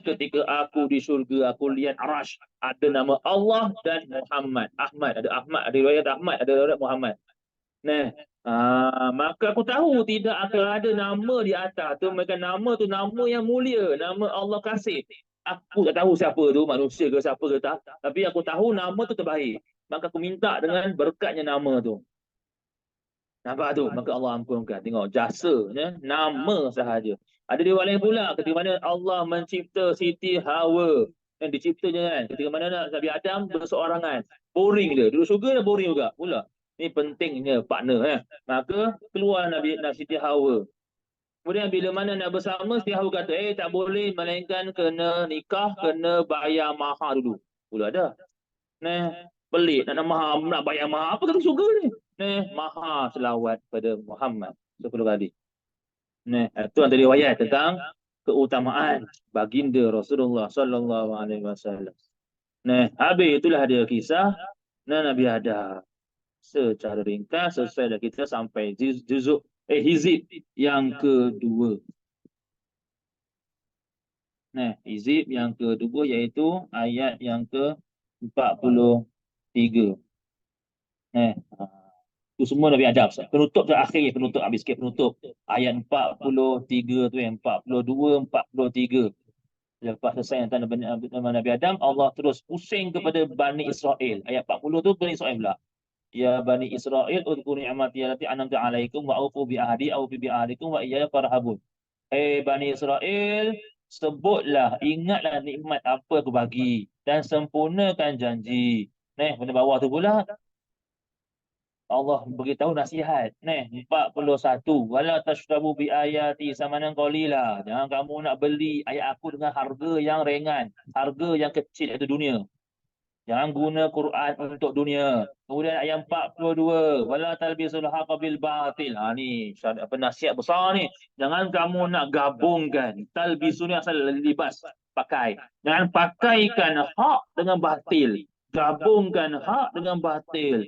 [SPEAKER 1] Ketika aku di syurga, aku lihat Arash, ada nama Allah dan Muhammad. Ahmad, ada riwayat Ahmad, ada riwayat Muhammad. Maka aku tahu tidak akan ada nama di atas tu, maka nama tu nama yang mulia, nama Allah kasih. Aku tak tahu siapa tu, manusia ke siapa ke tak, tapi aku tahu nama tu terbaik. Maka aku minta dengan berkatnya nama tu. Nampak tu? Maka Allah ampunkan. Tengok jasanya, nama sahaja. Ada riwayat lain pula ketika mana Allah mencipta Siti Hawa. Yang diciptanya kan, ketika mana Nabi Adam berseorangan. Boring dia. Duduk syurga dia boring juga pula. Ini pentingnya partner. Maka keluar Nabi Siti Hawa. Kemudian bila mana nak bersama, Siti Hawa kata, tak boleh, melainkan kena nikah, kena bayar mahar dulu. Pula dah. Pelik nak bayar mahar. Apa kata syurga ni? Mahar selawat pada Muhammad 10 kali. Itu antara riwayat tentang keutamaan baginda Rasulullah sallallahu alaihi wasallam. Habis itulah dia kisah Nabi Adam. Secara ringkas selesai dah kita sampai hizib yang kedua. Hizib yang kedua iaitu ayat yang ke-43. Itu semua Nabi Adam. Penutup tu akhir, penutup habis sikit penutup. Ayat 43 tu 42, 43. Lepas selesai tentang Nabi Adam, Allah terus pusing kepada Bani Israel. Ayat 40 tu Bani Israel pula. Ya Bani Israel, udhkuru ni'mati allati an'amtu 'alaikum wa aufu bi ahdi aufu bi ahdikum wa iyaya farhabun. Bani Israel, sebutlah, ingatlah nikmat apa aku bagi dan sempurnakan janji. Pada bawah tu pula Allah beritahu nasihat. 41. Wala tashrabu bi ayati samanan qalila. Jangan kamu nak beli ayat aku dengan harga yang ringan, harga yang kecil, iaitu dunia. Jangan guna Quran untuk dunia. Kemudian ayat 42. Wala talbisul haqqa bil batil. Ni nasihat besar ni. Jangan kamu nak gabungkan. Talbisu ni asal libas, pakai. Jangan pakaikan hak dengan batil. Gabungkan hak dengan batil.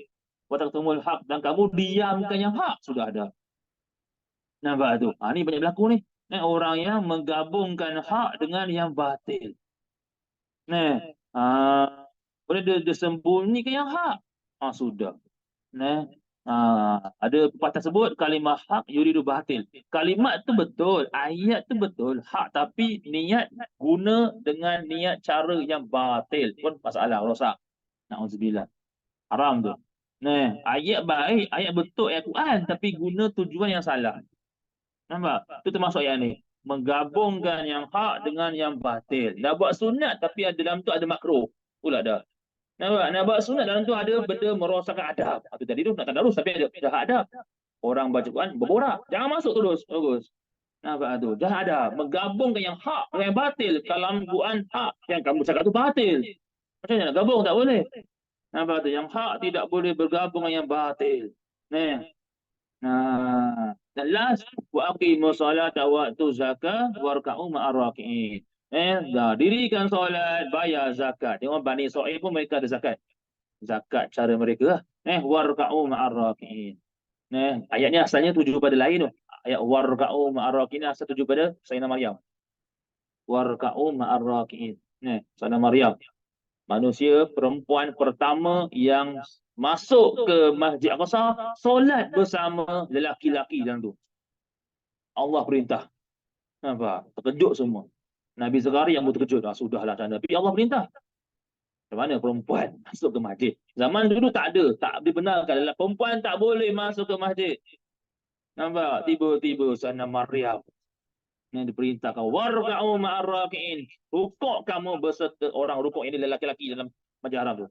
[SPEAKER 1] Wataktumul haq, dan kamu diamkan yang hak sudah ada. Nampak tu? Ni banyak berlaku ni. Orang yang menggabungkan hak dengan yang batil. Boleh dia sembunyikan yang hak. Sudah. Ada pepatah sebut kalimah hak yuridu batil. Kalimat tu betul, ayat tu betul, hak, tapi niat guna dengan niat cara yang batil pun masalah, rosak. Na'udzubillah. Haram tu. Ayat baik, ayat betul, ayat Quran, tapi guna tujuan yang salah. Nampak? Itu termasuk ayat ni. Menggabungkan yang hak dengan yang batil. Nak buat sunat, tapi dalam tu ada makruh. Pula dah. Nampak? Nak buat sunat, dalam tu ada benda merosakkan adab. Itu tadi tu nak tadarus, tapi ada adab. Orang baca Quran berborak. Jangan masuk terus. Bagus. Nampak tu? Dah ada. Menggabungkan yang hak dengan yang batil. Kalau Quran hak, yang kamu cakap tu batil. Macam mana nak gabung? Tak boleh. Nampak tu? Yang hak tidak boleh bergabung dengan yang batil. Dan last, wa aqimus salata wa atu zakat warka'u ma'ar raki'in. Dah dirikan solat, bayar zakat. Tengok Bani Israil pun mereka ada zakat. Zakat cara mereka lah. Warka'u ma'ar raki'in. Ayat ni asalnya tuju pada lain tu. Ayat warka'u ma'ar raki'in asal tuju pada Sayyidina Maryam. Warka'u ma'ar raki'in. Sayyidina Maryam. Manusia perempuan pertama yang masuk ke Masjid Aqsa, solat bersama lelaki-lelaki dalam tu. Allah perintah. Nampak? Terkejut semua. Nabi Zakaria yang pun terkejut. Sudahlah tanda. Tapi Allah perintah. Macam mana perempuan masuk ke masjid? Zaman dulu tak ada. Tak dibenarkan. Perempuan tak boleh masuk ke masjid. Nampak? Tiba-tiba sana Maryam yang diperintahkan. Warka'u ma'ar raki'in. Rukuk kamu berserta orang rukuk ini lelaki-lelaki dalam Masjid Haram tu.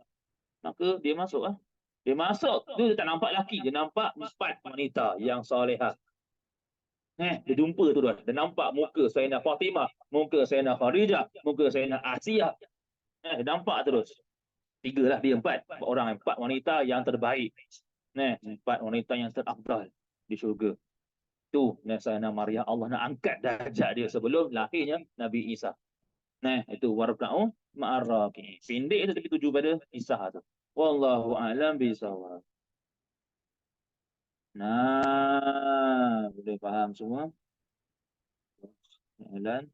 [SPEAKER 1] Maka dia masuk lah. Dia masuk. Dia tak nampak lelaki. Dia nampak 4 wanita yang salihah. Dia jumpa tu dah. Dia nampak muka Sayyidina Fatimah, muka Sayyidina Khadijah, muka Sayyidina Asiyah. Dia nampak terus. 3 lah dia 4. 4 orang, 4 wanita yang terbaik. 4 wanita yang terafdal di syurga. Tu Sayyidina Maryam, Allah nak angkat darjat dia sebelum lahirnya Nabi Isa. Itu warka'u ma'ar raki'in. Pendek tu tapi tuju pada Isa tu. Wallahu a'lam bishawab. Boleh faham semua? Dan